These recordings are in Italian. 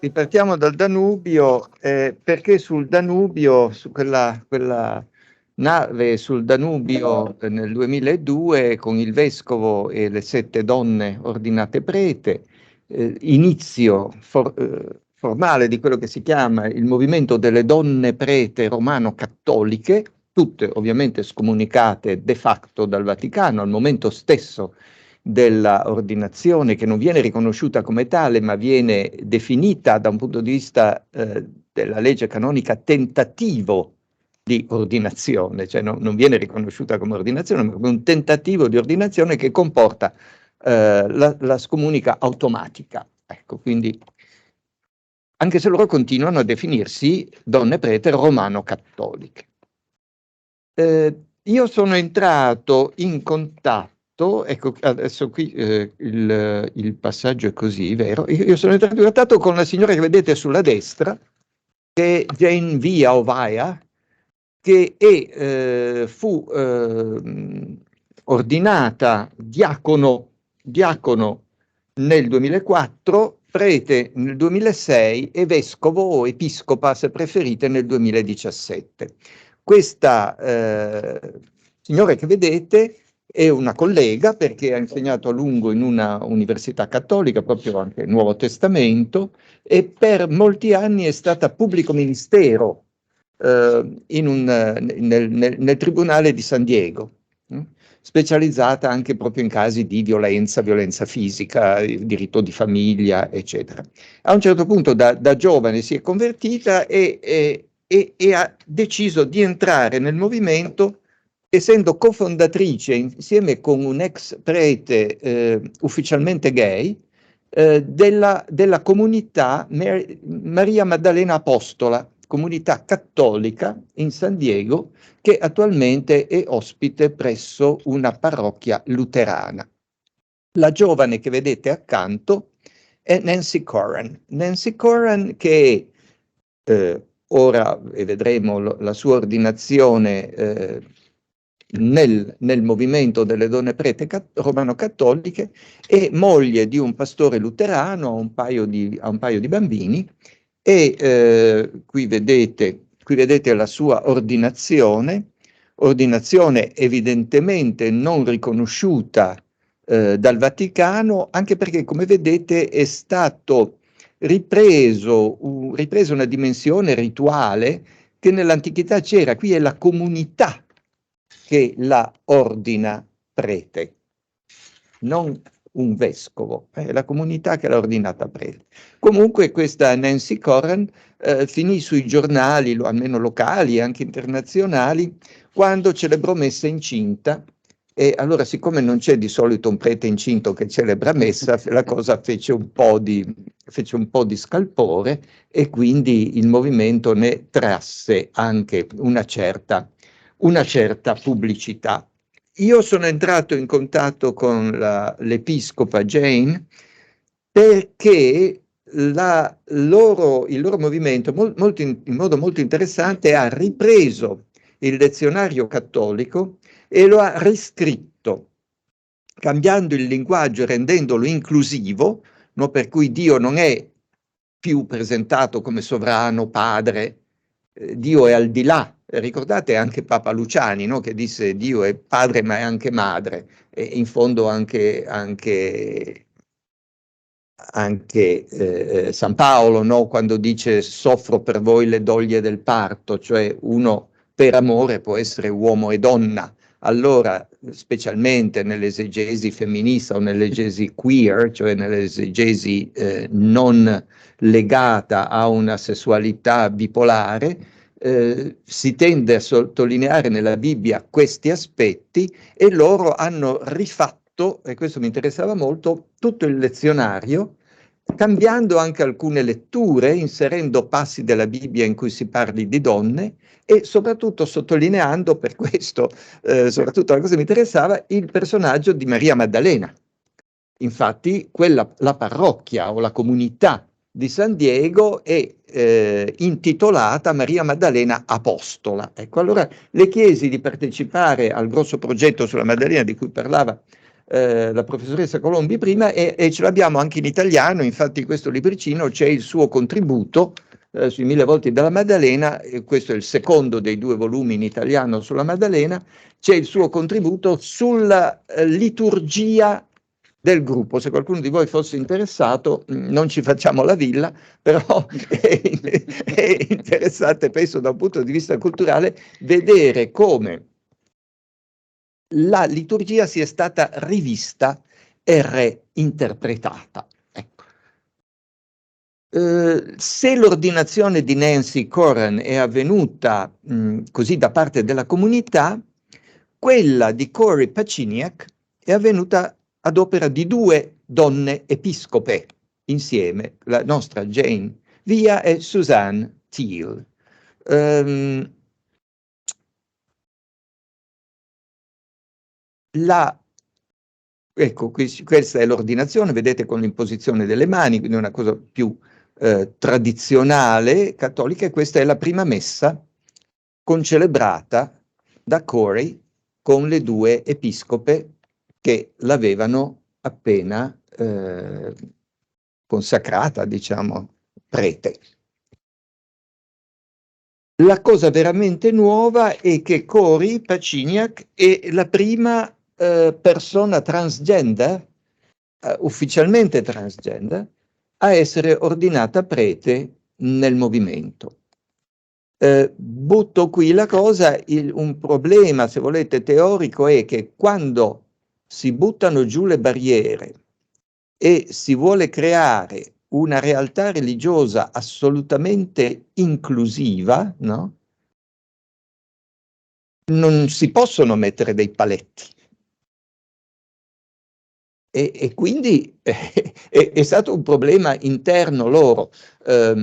Ripartiamo dal Danubio, perché sul Danubio, su quella nave sul Danubio nel 2002, con il vescovo e le 7 donne ordinate prete, inizio formale di quello che si chiama il movimento delle donne prete romano-cattoliche, tutte ovviamente scomunicate de facto dal Vaticano al momento stesso della ordinazione, che non viene riconosciuta come tale, ma viene definita da un punto di vista della legge canonica tentativo di ordinazione, cioè non viene riconosciuta come ordinazione, ma come un tentativo di ordinazione che comporta la scomunica automatica. Ecco, quindi, anche se loro continuano a definirsi donne prete romano-cattoliche. Io sono entrato in contatto, ecco, adesso qui il passaggio è così, vero? Io sono entrato in contatto con la signora che vedete sulla destra, che è Jane Via Ovaia, che fu ordinata diacono nel 2004, prete nel 2006 e vescovo o episcopa, se preferite, nel 2017. Questa signora che vedete è una collega, perché ha insegnato a lungo in una università cattolica, proprio anche il Nuovo Testamento, e per molti anni è stata pubblico ministero nel Tribunale di San Diego, specializzata anche proprio in casi di violenza fisica, diritto di famiglia, eccetera. A un certo punto da giovane si è convertita e ha deciso di entrare nel movimento, essendo cofondatrice insieme con un ex prete ufficialmente gay della comunità Maria Maddalena Apostola, comunità cattolica in San Diego, che attualmente è ospite presso una parrocchia luterana. La giovane che vedete accanto è Nancy Corran. Nancy Corran, che ora vedremo la sua ordinazione nel movimento delle donne prete romano-cattoliche, è moglie di un pastore luterano, ha un paio di bambini, e qui vedete la sua ordinazione evidentemente non riconosciuta dal Vaticano, anche perché, come vedete, è stato ripresa una dimensione rituale che nell'antichità c'era. Qui è la comunità che la ordina prete, non un vescovo, è la comunità che l'ha ordinata prete. Comunque questa Nancy Corran finì sui giornali, almeno locali e anche internazionali, quando celebrò messa incinta. E allora, siccome non c'è di solito un prete incinto che celebra messa, la cosa fece un po' di scalpore, e quindi il movimento ne trasse anche una certa pubblicità. Io sono entrato in contatto con l'episcopa Jane perché il loro movimento, in modo molto interessante, ha ripreso il lezionario cattolico e lo ha riscritto, cambiando il linguaggio e rendendolo inclusivo, no? Per cui Dio non è più presentato come sovrano, padre, Dio è al di là. Ricordate anche Papa Luciani, no? Che disse Dio è padre ma è anche madre, e in fondo anche San Paolo, no? Quando dice soffro per voi le doglie del parto, cioè uno per amore può essere uomo e donna. Allora, specialmente nell'esegesi femminista o nell'esegesi queer, cioè nell'esegesi non legata a una sessualità bipolare, si tende a sottolineare nella Bibbia questi aspetti, e loro hanno rifatto, e questo mi interessava molto, tutto il lezionario, cambiando anche alcune letture, inserendo passi della Bibbia in cui si parli di donne, e soprattutto sottolineando, per questo soprattutto la cosa che mi interessava, il personaggio di Maria Maddalena. Infatti la parrocchia o la comunità di San Diego è intitolata Maria Maddalena Apostola. Ecco, allora le chiesi di partecipare al grosso progetto sulla Maddalena di cui parlava la professoressa Colombi prima, e ce l'abbiamo anche in italiano. Infatti in questo libricino c'è il suo contributo sui 1000 volti della Maddalena, questo è il secondo dei 2 volumi in italiano sulla Maddalena, c'è il suo contributo sulla liturgia del gruppo. Se qualcuno di voi fosse interessato, non ci facciamo la villa, però è interessante, penso da un punto di vista culturale, vedere come la liturgia sia stata rivista e reinterpretata. Ecco. Se l'ordinazione di Nancy Corran è avvenuta così da parte della comunità, quella di Corey Paciniak è avvenuta ad opera di 2 donne episcope insieme, la nostra Jane Via e Suzanne Thiel. Ecco, questa è l'ordinazione, vedete, con l'imposizione delle mani, quindi una cosa più tradizionale cattolica, e questa è la prima messa concelebrata da Corey con le 2 episcope che l'avevano appena consacrata, diciamo, prete. La cosa veramente nuova è che Corey Paciniak è la prima persona transgender, ufficialmente transgender, a essere ordinata prete nel movimento. Butto qui la cosa, un problema, se volete, teorico è che quando si buttano giù le barriere e si vuole creare una realtà religiosa assolutamente inclusiva, no? Non si possono mettere dei paletti. E quindi è stato un problema interno loro. È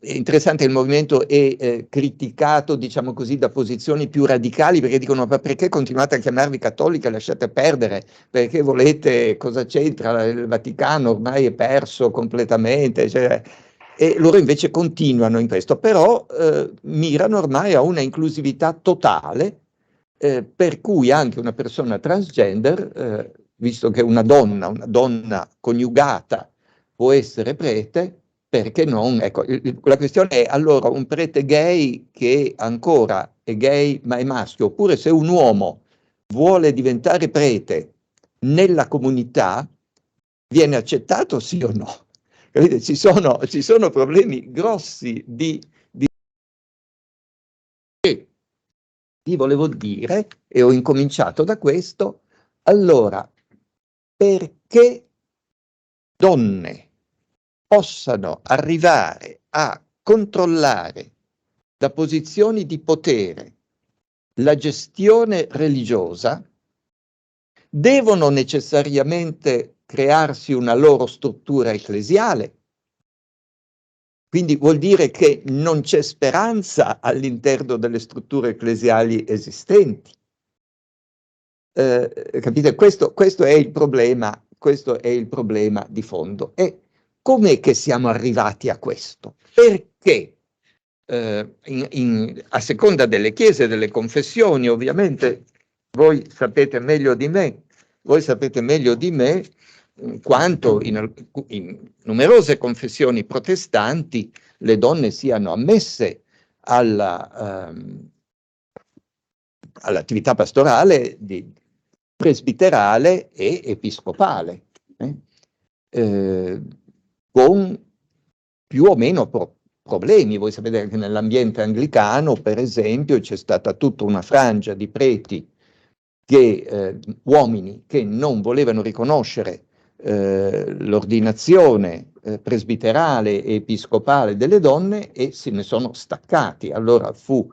interessante, il movimento è criticato, diciamo così, da posizioni più radicali, perché dicono: ma perché continuate a chiamarvi cattolica? Lasciate perdere, perché volete, cosa c'entra? Il Vaticano ormai è perso completamente, cioè, e loro invece continuano in questo, però mirano ormai a una inclusività totale, per cui anche una persona transgender, visto che una donna coniugata può essere prete, perché non? Ecco, la questione è, allora, un prete gay che ancora è gay ma è maschio, oppure se un uomo vuole diventare prete nella comunità, viene accettato sì o no? Capite? Ci sono problemi grossi vi volevo dire, e ho incominciato da questo, allora, perché donne possano arrivare a controllare da posizioni di potere la gestione religiosa, devono necessariamente crearsi una loro struttura ecclesiale. Quindi vuol dire che non c'è speranza all'interno delle strutture ecclesiali esistenti. Capite? Questo è il problema di fondo. E com'è che siamo arrivati a questo? Perché a seconda delle chiese e delle confessioni, ovviamente voi sapete meglio di me quanto in numerose confessioni protestanti le donne siano ammesse all'attività pastorale presbiterale e episcopale, con più o meno problemi. Voi sapete che nell'ambiente anglicano, per esempio, c'è stata tutta una frangia di preti, uomini che non volevano riconoscere l'ordinazione presbiterale e episcopale delle donne e se ne sono staccati. Allora fu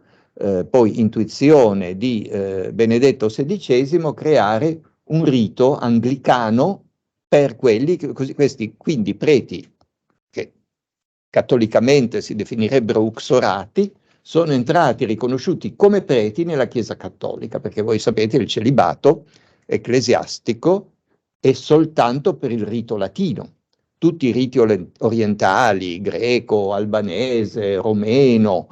poi intuizione di Benedetto XVI creare un rito anglicano per questi quindi preti che cattolicamente si definirebbero uxorati, sono entrati riconosciuti come preti nella Chiesa cattolica, perché voi sapete il celibato ecclesiastico è soltanto per il rito latino. Tutti i riti orientali, greco, albanese, romeno,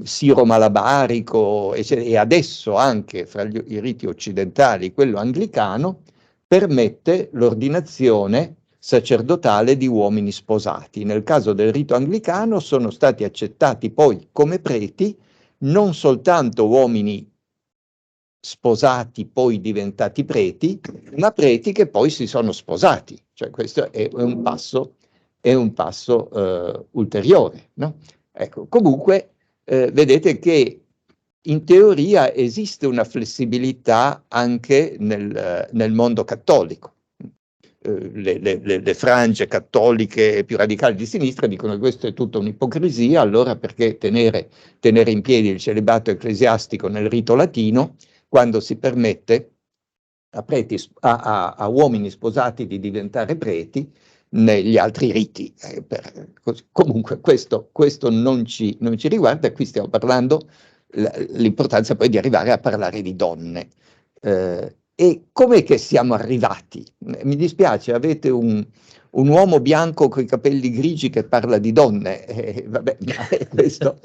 siro-malabarico, e adesso anche fra i riti occidentali quello anglicano, permette l'ordinazione sacerdotale di uomini sposati. Nel caso del rito anglicano sono stati accettati poi come preti non soltanto uomini sposati poi diventati preti, ma preti che poi si sono sposati. Cioè questo è un passo ulteriore, no? Ecco, comunque vedete che in teoria esiste una flessibilità anche nel mondo cattolico. Le frange cattoliche più radicali di sinistra dicono che questa è tutta un'ipocrisia, allora perché tenere in piedi il celibato ecclesiastico nel rito latino quando si permette a uomini sposati di diventare preti negli altri riti. Comunque questo non ci riguarda, qui stiamo parlando l'importanza poi di arrivare a parlare di donne. E com'è che siamo arrivati? Mi dispiace, avete un uomo bianco con i capelli grigi che parla di donne. Vabbè, questo,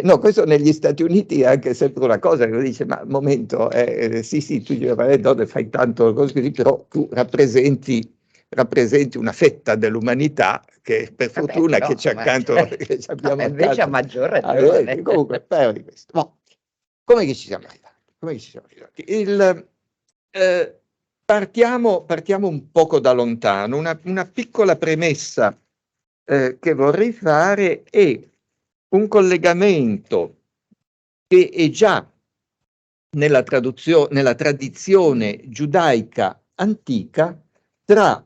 no, questo negli Stati Uniti è anche sempre una cosa che dice, ma momento, sì, tu devi parlare di donne, fai tanto cose così, però tu rappresenti una fetta dell'umanità che per fortuna però, che c'è accanto, che abbiamo invece accanto. a maggior ragione. Comunque, però di questo. No. Come che ci siamo arrivati? Partiamo un poco da lontano. Una piccola premessa che vorrei fare è un collegamento che è già nella tradizione giudaica antica tra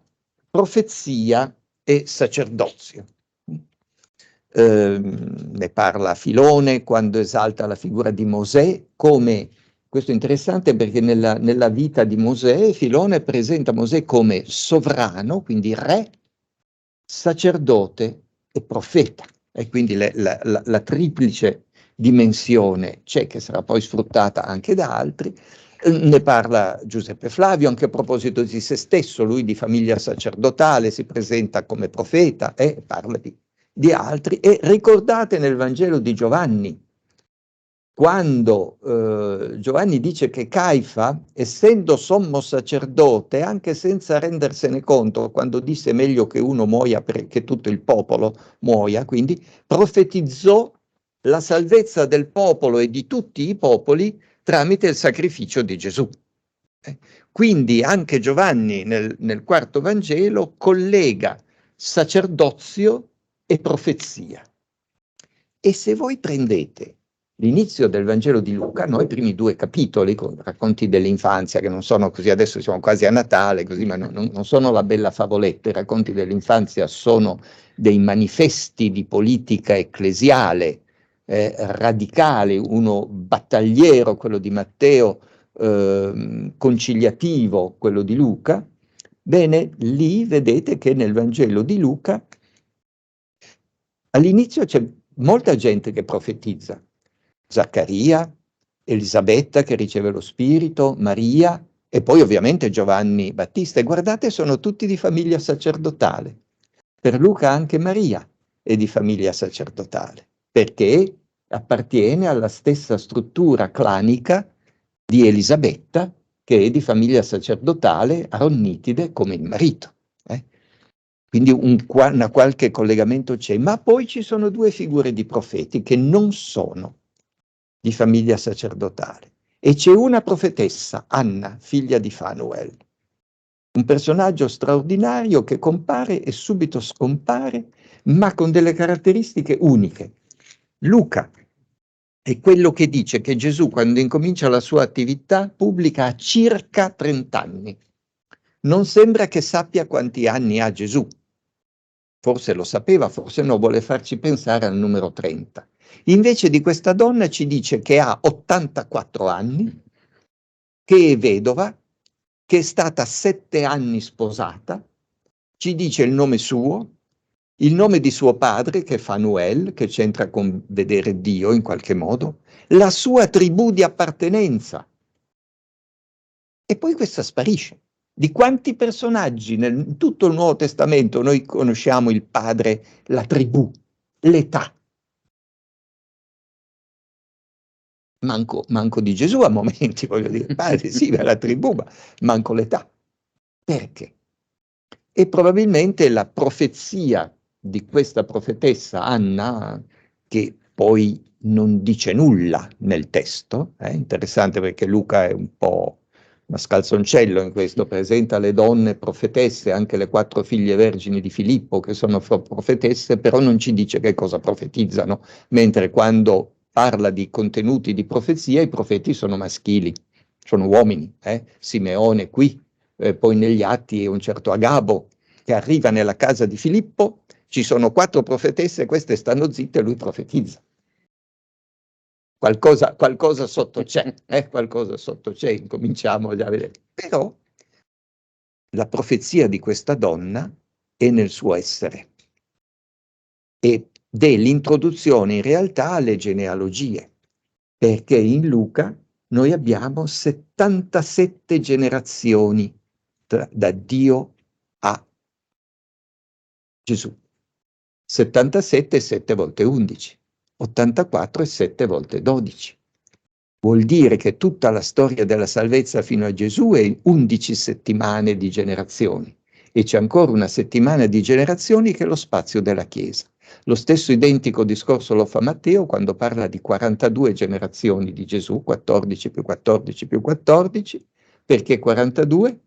profezia e sacerdozio. Ne parla Filone quando esalta la figura di Mosè come, questo è interessante perché nella vita di Mosè Filone presenta Mosè come sovrano, quindi re, sacerdote e profeta, e quindi la triplice dimensione c'è, che sarà poi sfruttata anche da altri. Ne parla Giuseppe Flavio anche a proposito di se stesso, lui di famiglia sacerdotale si presenta come profeta e parla di altri. E ricordate nel Vangelo di Giovanni, quando Giovanni dice che Caifa, essendo sommo sacerdote, anche senza rendersene conto, quando disse meglio che uno muoia perché tutto il popolo muoia, quindi profetizzò la salvezza del popolo e di tutti i popoli tramite il sacrificio di Gesù. Quindi anche Giovanni nel quarto Vangelo collega sacerdozio e profezia. E se voi prendete l'inizio del Vangelo di Luca, noi i primi 2 capitoli con racconti dell'infanzia, che non sono così, adesso siamo quasi a Natale, così, ma non sono la bella favoletta, i racconti dell'infanzia sono dei manifesti di politica ecclesiale radicale, uno battagliero, quello di Matteo, conciliativo, quello di Luca. Bene, lì vedete che nel Vangelo di Luca all'inizio c'è molta gente che profetizza. Zaccaria, Elisabetta che riceve lo Spirito, Maria e poi ovviamente Giovanni Battista. E guardate, sono tutti di famiglia sacerdotale. Per Luca anche Maria è di famiglia sacerdotale, perché appartiene alla stessa struttura clanica di Elisabetta, che è di famiglia sacerdotale aronnitide come il marito. Quindi una qualche collegamento c'è, ma poi ci sono 2 figure di profeti che non sono di famiglia sacerdotale. E c'è una profetessa, Anna, figlia di Fanuel, un personaggio straordinario che compare e subito scompare, ma con delle caratteristiche uniche. Luca è quello che dice che Gesù, quando incomincia la sua attività pubblica, ha circa 30 anni. Non sembra che sappia quanti anni ha Gesù. Forse lo sapeva, forse no, vuole farci pensare al numero 30. Invece di questa donna ci dice che ha 84 anni, che è vedova, che è stata 7 anni sposata, ci dice il nome suo, il nome di suo padre, che è Fanuel, che c'entra con vedere Dio in qualche modo, la sua tribù di appartenenza. E poi questa sparisce. Di quanti personaggi in tutto il Nuovo Testamento noi conosciamo il padre, la tribù, l'età? Manco di Gesù a momenti, voglio dire, padre sì, la tribù, ma manco l'età. Perché? E probabilmente la profezia di questa profetessa Anna, che poi non dice nulla nel testo, è interessante perché Luca è un po' una scalzoncello in questo, presenta le donne profetesse, anche le 4 figlie vergini di Filippo che sono profetesse, però non ci dice che cosa profetizzano, mentre quando parla di contenuti di profezia i profeti sono maschili, sono uomini, Simeone qui, poi negli Atti un certo Agabo che arriva nella casa di Filippo, ci sono 4 profetesse, queste stanno zitte e lui profetizza. Qualcosa sotto c'è, qualcosa sotto c'è, incominciamo già a vedere. Però la profezia di questa donna è nel suo essere ed è l'introduzione in realtà alle genealogie, perché in Luca noi abbiamo 77 generazioni da Dio a Gesù. 77 è 7 volte 11, 84 è 7 volte 12. Vuol dire che tutta la storia della salvezza fino a Gesù è 11 settimane di generazioni e c'è ancora una settimana di generazioni che è lo spazio della Chiesa. Lo stesso identico discorso lo fa Matteo quando parla di 42 generazioni di Gesù, 14 più 14 più 14, perché 42?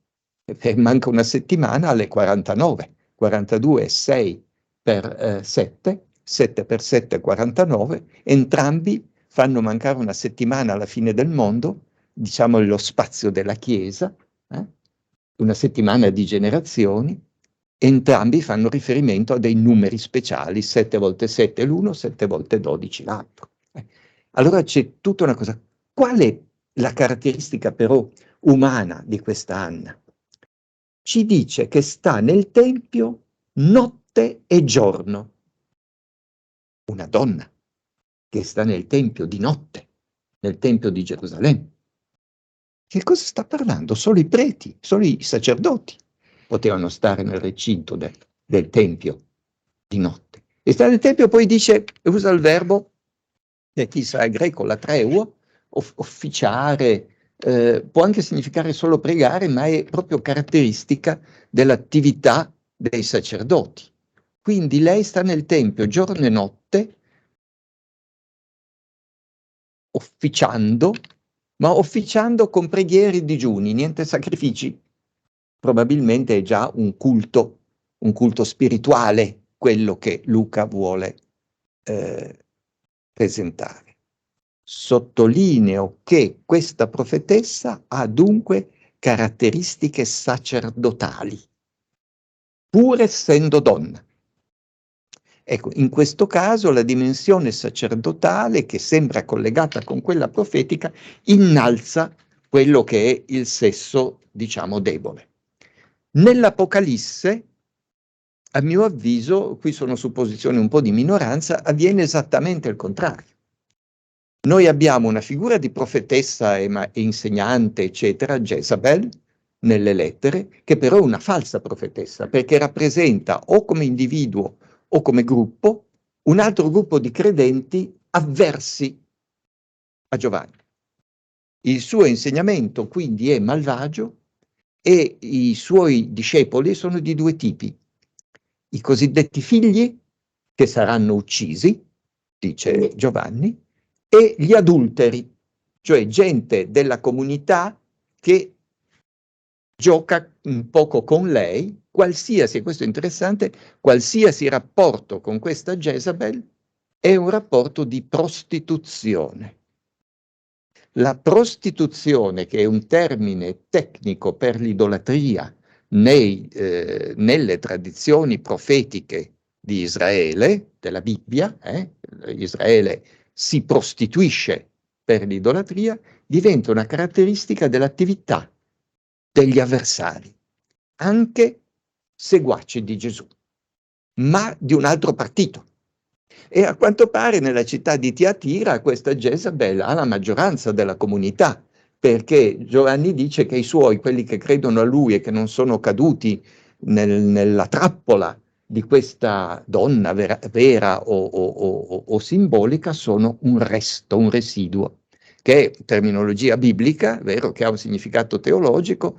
Manca una settimana alle 49. 42 è 6 per 7, 7 per 7 è 49, entrambi fanno mancare una settimana alla fine del mondo, diciamo lo spazio della Chiesa, una settimana di generazioni, entrambi fanno riferimento a dei numeri speciali, 7 volte 7 l'uno, 7 volte 12 l'altro. Allora c'è tutta una cosa. Qual è la caratteristica però umana di questa Anna? Ci dice che sta nel Tempio notte e giorno. Una donna che sta nel Tempio di notte, nel Tempio di Gerusalemme. Che cosa sta parlando? Solo i preti, solo i sacerdoti potevano stare nel recinto del Tempio di notte. E sta nel Tempio poi dice, usa il verbo, chi sa il greco, latreuo, officiare, può anche significare solo pregare, ma è proprio caratteristica dell'attività dei sacerdoti. Quindi lei sta nel Tempio giorno e notte, officiando, ma officiando con preghiere e digiuni, niente sacrifici. Probabilmente è già un culto spirituale, quello che Luca vuole presentare. Sottolineo che questa profetessa ha dunque caratteristiche sacerdotali, pur essendo donna. Ecco, in questo caso la dimensione sacerdotale, che sembra collegata con quella profetica, innalza quello che è il sesso, diciamo, debole. Nell'Apocalisse, a mio avviso, qui sono supposizioni un po' di minoranza, avviene esattamente il contrario. Noi abbiamo una figura di profetessa e insegnante, eccetera, Jezabel, nelle lettere, che però è una falsa profetessa, perché rappresenta o come individuo o come gruppo un altro gruppo di credenti avversi a Giovanni. Il suo insegnamento quindi è malvagio e i suoi discepoli sono di 2 tipi. I cosiddetti figli, che saranno uccisi, dice Giovanni, e gli adulteri, cioè gente della comunità che gioca un poco con lei, qualsiasi, questo è interessante, qualsiasi rapporto con questa Jezabel è un rapporto di prostituzione. La prostituzione, che è un termine tecnico per l'idolatria nelle tradizioni profetiche di Israele, della Bibbia, Israele si prostituisce per l'idolatria, diventa una caratteristica dell'attività degli avversari, anche seguaci di Gesù, ma di un altro partito. E a quanto pare nella città di Tiatira questa Jezabel ha la maggioranza della comunità, perché Giovanni dice che i suoi, quelli che credono a lui e che non sono caduti nella trappola di questa donna vera o simbolica, sono un resto, un residuo, che è terminologia biblica, vero, che ha un significato teologico,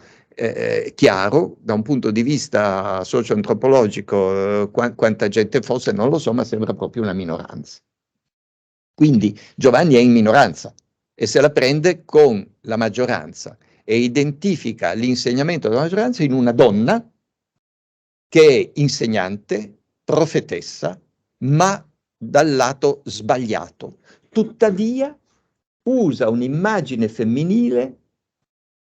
chiaro, da un punto di vista socio-antropologico, quanta gente fosse non lo so, ma sembra proprio una minoranza. Quindi Giovanni è in minoranza e se la prende con la maggioranza e identifica l'insegnamento della maggioranza in una donna che è insegnante, profetessa, ma dal lato sbagliato. Tuttavia usa un'immagine femminile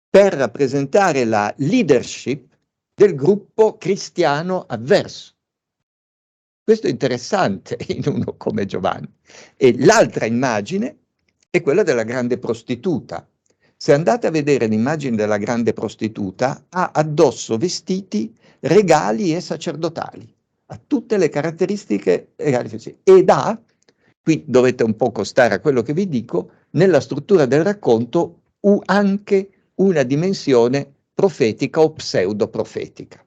per rappresentare la leadership del gruppo cristiano avverso. Questo è interessante in uno come Giovanni. E l'altra immagine è quella della grande prostituta. Se andate a vedere l'immagine della grande prostituta, ha addosso vestiti regali e sacerdotali, ha tutte le caratteristiche regali, ed ha, qui dovete un po' stare a quello che vi dico, nella struttura del racconto anche una dimensione profetica o pseudo-profetica.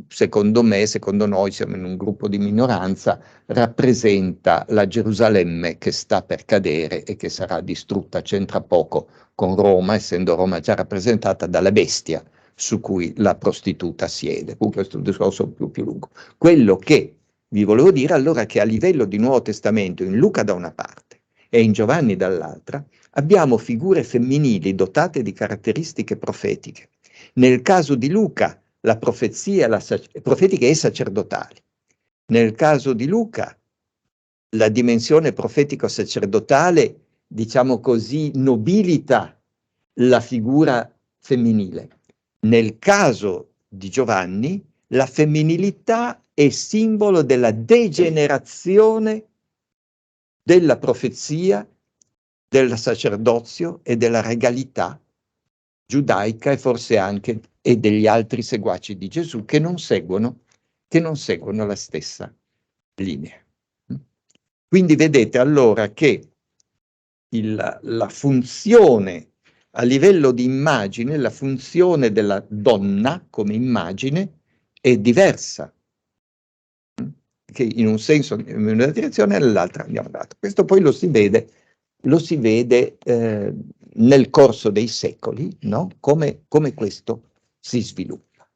Secondo me, secondo noi, siamo in un gruppo di minoranza, rappresenta la Gerusalemme che sta per cadere e che sarà distrutta, c'entra poco con Roma, essendo Roma già rappresentata dalla bestia su cui la prostituta siede. Questo è un discorso più lungo. Quello che vi volevo dire allora è che a livello di Nuovo Testamento, in Luca da una parte e in Giovanni dall'altra, abbiamo figure femminili dotate di caratteristiche profetiche. Nel caso di Luca, la profezia profetica e sacerdotale. Nel caso di Luca, la dimensione profetico-sacerdotale, diciamo così, nobilita la figura femminile. Nel caso di Giovanni, la femminilità è simbolo della degenerazione della profezia, del sacerdozio e della regalità giudaica e forse anche degli altri seguaci di Gesù che non seguono la stessa linea. Quindi vedete allora che la funzione a livello di immagine, la funzione della donna come immagine è diversa, che in un senso in una direzione e nell'altra andiamo dall'altra. Questo poi lo si vede nel corso dei secoli, no? Come questo si sviluppa.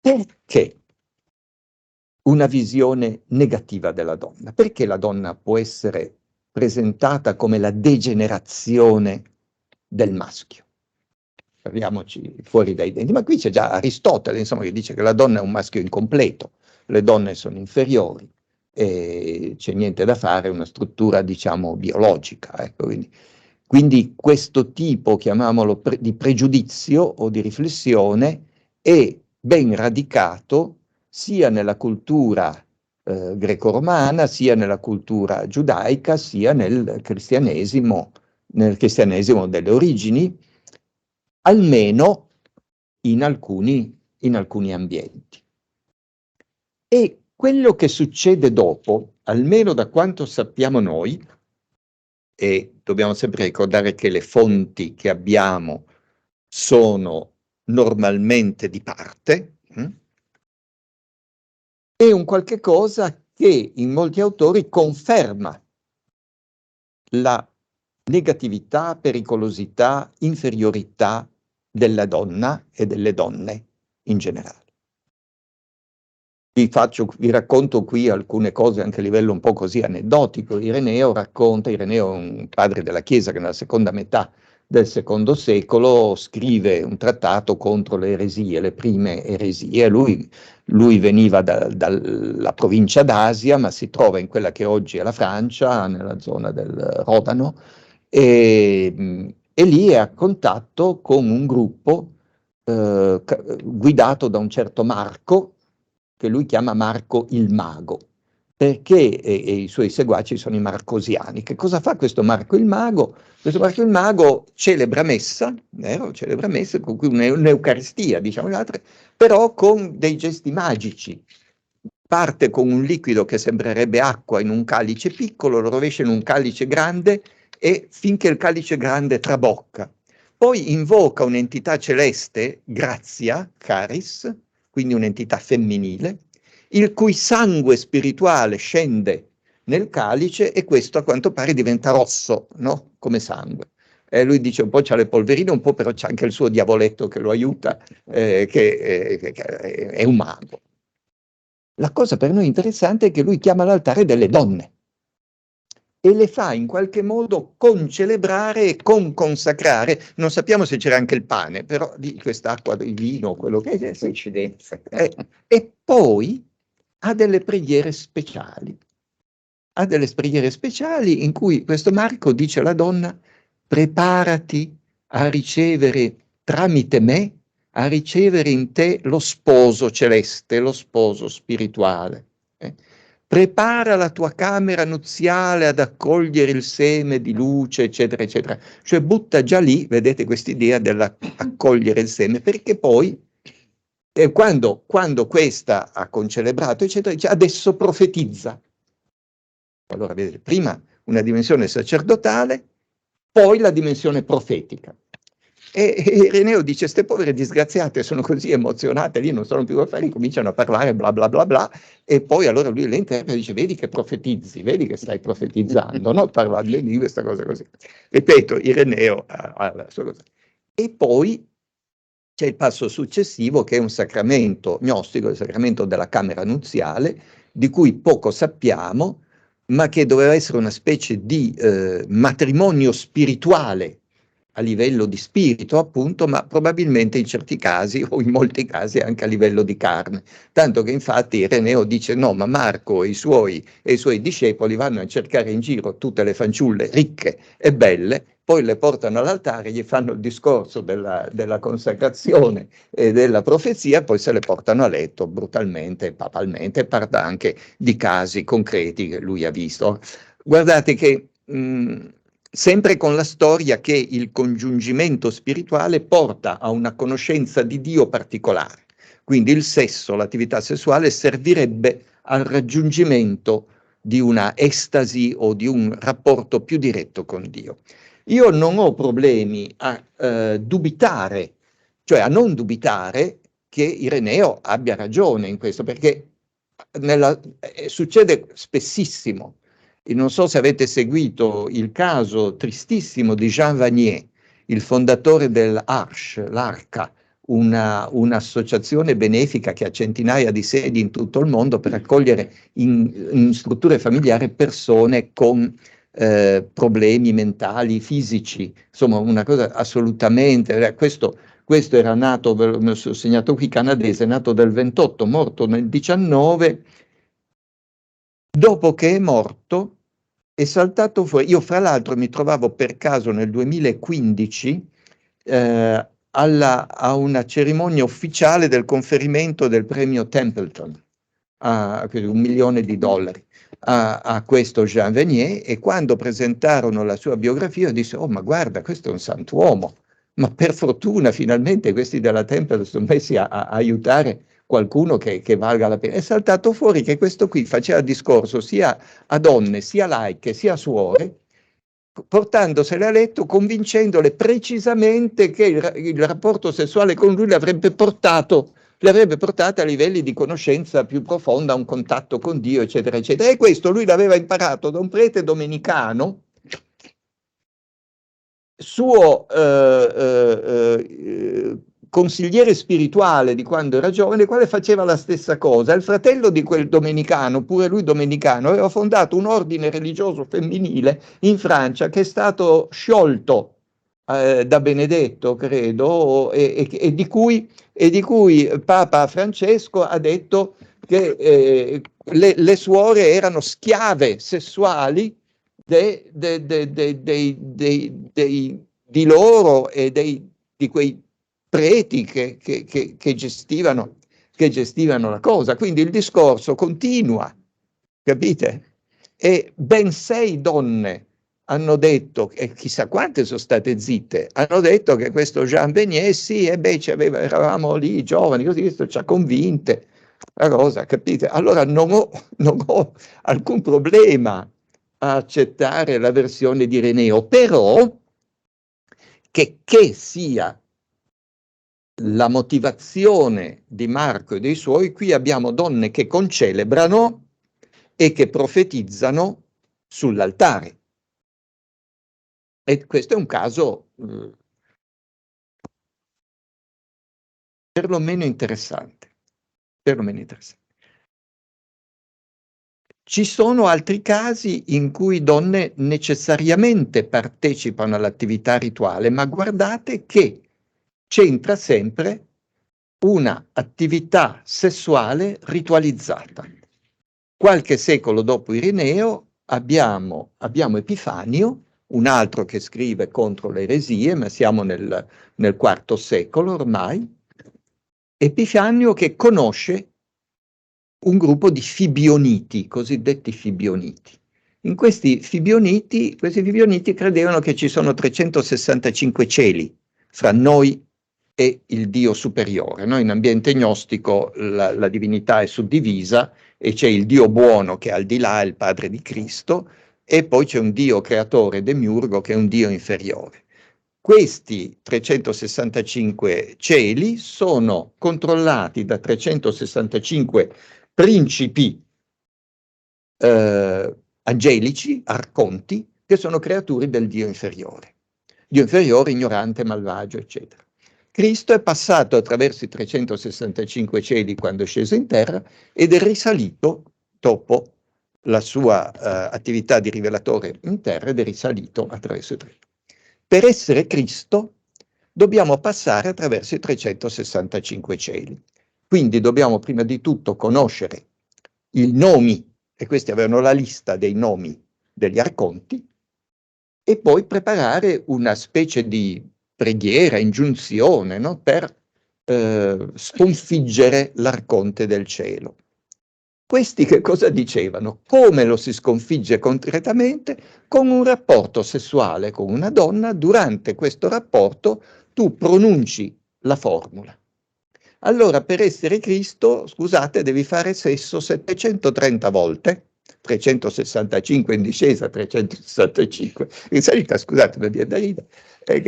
Perché una visione negativa della donna? Perché la donna può essere presentata come la degenerazione del maschio? Parliamoci fuori dai denti, ma qui c'è già Aristotele, insomma, che dice che la donna è un maschio incompleto, le donne sono inferiori, e c'è niente da fare, è una struttura, diciamo, biologica. Ecco, quindi questo tipo, chiamiamolo di pregiudizio o di riflessione, è ben radicato sia nella cultura greco-romana, sia nella cultura giudaica, sia nel cristianesimo delle origini, almeno in alcuni ambienti. E quello che succede dopo, almeno da quanto sappiamo noi, e dobbiamo sempre ricordare che le fonti che abbiamo sono normalmente di parte, è un qualche cosa che in molti autori conferma la negatività, pericolosità, inferiorità della donna e delle donne in generale. Vi racconto qui alcune cose anche a livello un po' così aneddotico. Ireneo è un padre della Chiesa che nella seconda metà del secondo secolo scrive un trattato contro le eresie, le prime eresie. Lui veniva dalla provincia d'Asia, ma si trova in quella che oggi è la Francia, nella zona del Rodano, e lì è a contatto con un gruppo guidato da un certo Marco, che lui chiama Marco il Mago, perché e i suoi seguaci sono i marcosiani. Che cosa fa questo Marco il Mago? Questo Marco il Mago celebra messa, con cui un'eucaristia, diciamo l'altra, però con dei gesti magici. Parte con un liquido che sembrerebbe acqua in un calice piccolo, lo rovescia in un calice grande e finché il calice grande trabocca. Poi invoca un'entità celeste, Grazia, Caris, quindi un'entità femminile, il cui sangue spirituale scende nel calice e questo a quanto pare diventa rosso, no? Come sangue. E lui dice un po' c'ha le polverine, un po' però c'è anche il suo diavoletto che lo aiuta, che è un mago. La cosa per noi interessante è che lui chiama all'altare delle donne e le fa in qualche modo concelebrare e conconsacrare. Non sappiamo se c'era anche il pane, però di quest'acqua, il vino, quello che è, coincidenza. E poi ha delle preghiere speciali. Ha delle preghiere speciali in cui questo Marco dice alla donna: preparati a ricevere tramite me, a ricevere in te lo sposo celeste, lo sposo spirituale. Prepara la tua camera nuziale ad accogliere il seme di luce, eccetera, eccetera. Cioè butta già lì, vedete, quest'idea dell'accogliere il seme, perché poi, quando questa ha concelebrato, eccetera, dice, adesso profetizza. Allora, vedete, prima una dimensione sacerdotale, poi la dimensione profetica. E Ireneo dice, queste povere disgraziate sono così emozionate, lì non sono più affari, cominciano a parlare bla bla bla bla, e poi allora lui le interpreta e dice, vedi che profetizzi, vedi che stai profetizzando, no? Parlando di questa cosa così. Ripeto, Ireneo ha la sua cosa. E poi c'è il passo successivo che è un sacramento gnostico, il sacramento della camera nuziale, di cui poco sappiamo, ma che doveva essere una specie di matrimonio spirituale a livello di spirito, appunto, ma probabilmente in certi casi o in molti casi anche a livello di carne. Tanto che infatti Ireneo dice no, ma Marco e i suoi discepoli vanno a cercare in giro tutte le fanciulle ricche e belle, poi le portano all'altare, gli fanno il discorso della consacrazione e della profezia, poi se le portano a letto brutalmente, papalmente, e parla anche di casi concreti che lui ha visto. Guardate che sempre con la storia che il congiungimento spirituale porta a una conoscenza di Dio particolare. Quindi il sesso, l'attività sessuale servirebbe al raggiungimento di una estasi o di un rapporto più diretto con Dio. Io non ho problemi a dubitare, cioè a non dubitare che Ireneo abbia ragione in questo, perché succede spessissimo. Non so se avete seguito il caso tristissimo di Jean Vanier, il fondatore l'Arca, un'associazione benefica che ha centinaia di sedi in tutto il mondo per accogliere in strutture familiari persone con problemi mentali, fisici, insomma una cosa assolutamente, questo era nato, ve l'ho segnato qui, canadese, nato del 28, morto nel 19, dopo che è morto è saltato fuori. Io fra l'altro mi trovavo per caso nel 2015 a una cerimonia ufficiale del conferimento del premio Templeton, a $1 milione, a questo Jean Vanier, e quando presentarono la sua biografia disse, oh ma guarda, questo è un santuomo, ma per fortuna finalmente questi della Templeton sono messi a aiutare qualcuno che valga la pena. È saltato fuori che questo qui faceva discorso sia a donne, sia laiche, sia suore, portandosele a letto, convincendole precisamente che il rapporto sessuale con lui le avrebbe portate a livelli di conoscenza più profonda, a un contatto con Dio, eccetera, eccetera. E questo lui l'aveva imparato da un prete domenicano, suo consigliere spirituale di quando era giovane, il quale faceva la stessa cosa. Il fratello di quel domenicano, pure lui domenicano, aveva fondato un ordine religioso femminile in Francia che è stato sciolto da Benedetto, credo, e di cui Papa Francesco ha detto che le suore erano schiave sessuali di loro e di quei preti che gestivano la cosa. Quindi il discorso continua, capite? E ben 6 donne hanno detto, e chissà quante sono state zitte, hanno detto che questo Jean Vanier, sì, e beh, eravamo lì giovani, così, questo ci ha convinte, la cosa, capite? Allora non ho alcun problema a accettare la versione di Ireneo, però che sia la motivazione di Marco e dei suoi, qui abbiamo donne che concelebrano e che profetizzano sull'altare. E questo è un caso perlomeno interessante. Ci sono altri casi in cui donne necessariamente partecipano all'attività rituale, ma guardate che c'entra sempre una attività sessuale ritualizzata. Qualche secolo dopo Ireneo abbiamo Epifanio, un altro che scrive contro le eresie, ma siamo nel IV secolo ormai. Epifanio che conosce un gruppo di fibioniti, cosiddetti fibioniti. Questi fibioniti credevano che ci sono 365 cieli fra noi e il Dio superiore. No? In ambiente gnostico la divinità è suddivisa e c'è il Dio buono che è al di là, è il Padre di Cristo, e poi c'è un Dio creatore demiurgo che è un Dio inferiore. Questi 365 cieli sono controllati da 365 principi angelici, arconti, che sono creature del Dio inferiore, ignorante, malvagio, eccetera. Cristo è passato attraverso i 365 cieli quando è sceso in terra ed è risalito dopo la sua attività di rivelatore in terra ed è risalito attraverso i 3. Per essere Cristo dobbiamo passare attraverso i 365 cieli. Quindi dobbiamo prima di tutto conoscere i nomi, e questi avevano la lista dei nomi degli arconti, e poi preparare una specie di preghiera, ingiunzione, no? Per sconfiggere l'arconte del cielo. Questi che cosa dicevano? Come lo si sconfigge concretamente? Con un rapporto sessuale con una donna. Durante questo rapporto tu pronunci la formula. Allora, per essere Cristo, scusate, devi fare sesso 730 volte, 365 in discesa, 365 in salita, scusate, mi viene da ridere, è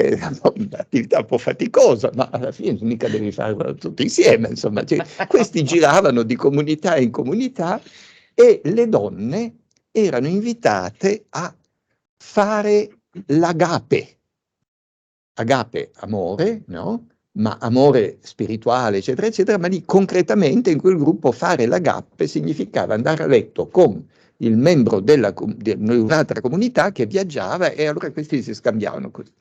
un'attività un po' faticosa, ma alla fine mica devi farlo tutti insieme, insomma. Cioè, questi giravano di comunità in comunità e le donne erano invitate a fare l'agape. Agape, amore, no? Ma amore spirituale, eccetera, eccetera, ma lì concretamente in quel gruppo fare l'agape significava andare a letto con il membro di un'altra comunità che viaggiava e allora questi si scambiavano così.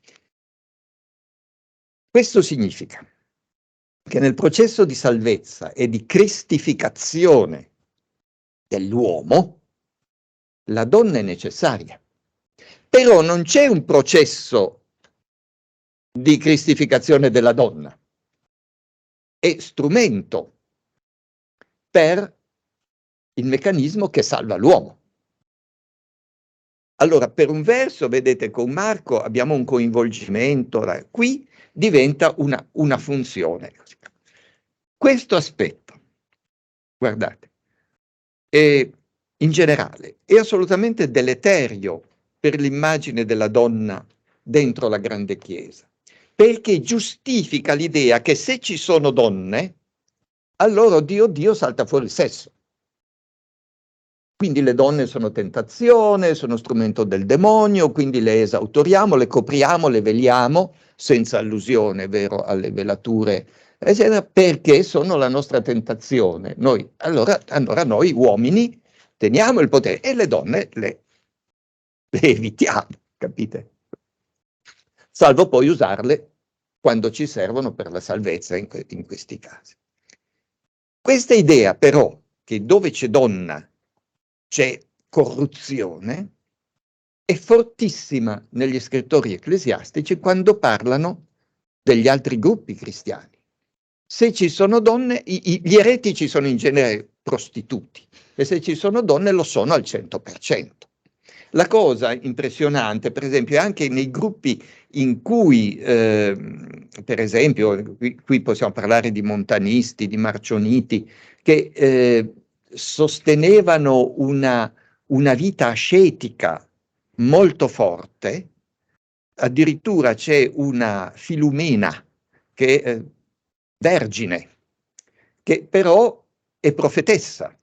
Questo significa che nel processo di salvezza e di cristificazione dell'uomo la donna è necessaria, però non c'è un processo di cristificazione della donna, è strumento per il meccanismo che salva l'uomo. Allora, per un verso, vedete, con Marco abbiamo un coinvolgimento, qui diventa una funzione. Questo aspetto, guardate, in generale, è assolutamente deleterio per l'immagine della donna dentro la grande Chiesa, perché giustifica l'idea che se ci sono donne, allora Dio salta fuori il sesso. Quindi le donne sono tentazione, sono strumento del demonio, quindi le esautoriamo, le copriamo, le veliamo, senza allusione, vero, alle velature, eccetera, perché sono la nostra tentazione. Allora noi uomini teniamo il potere e le donne le evitiamo, capite? Salvo poi usarle quando ci servono per la salvezza in questi casi. Questa idea però che dove c'è donna c'è corruzione è fortissima negli scrittori ecclesiastici quando parlano degli altri gruppi cristiani. Se ci sono donne, gli eretici sono in genere prostituti e se ci sono donne lo sono al 100%. La cosa impressionante, per esempio, è anche nei gruppi in cui, per esempio, qui possiamo parlare di montanisti, di marcioniti, che sostenevano una vita ascetica molto forte. Addirittura c'è una Filumena che è vergine, che però è profetessa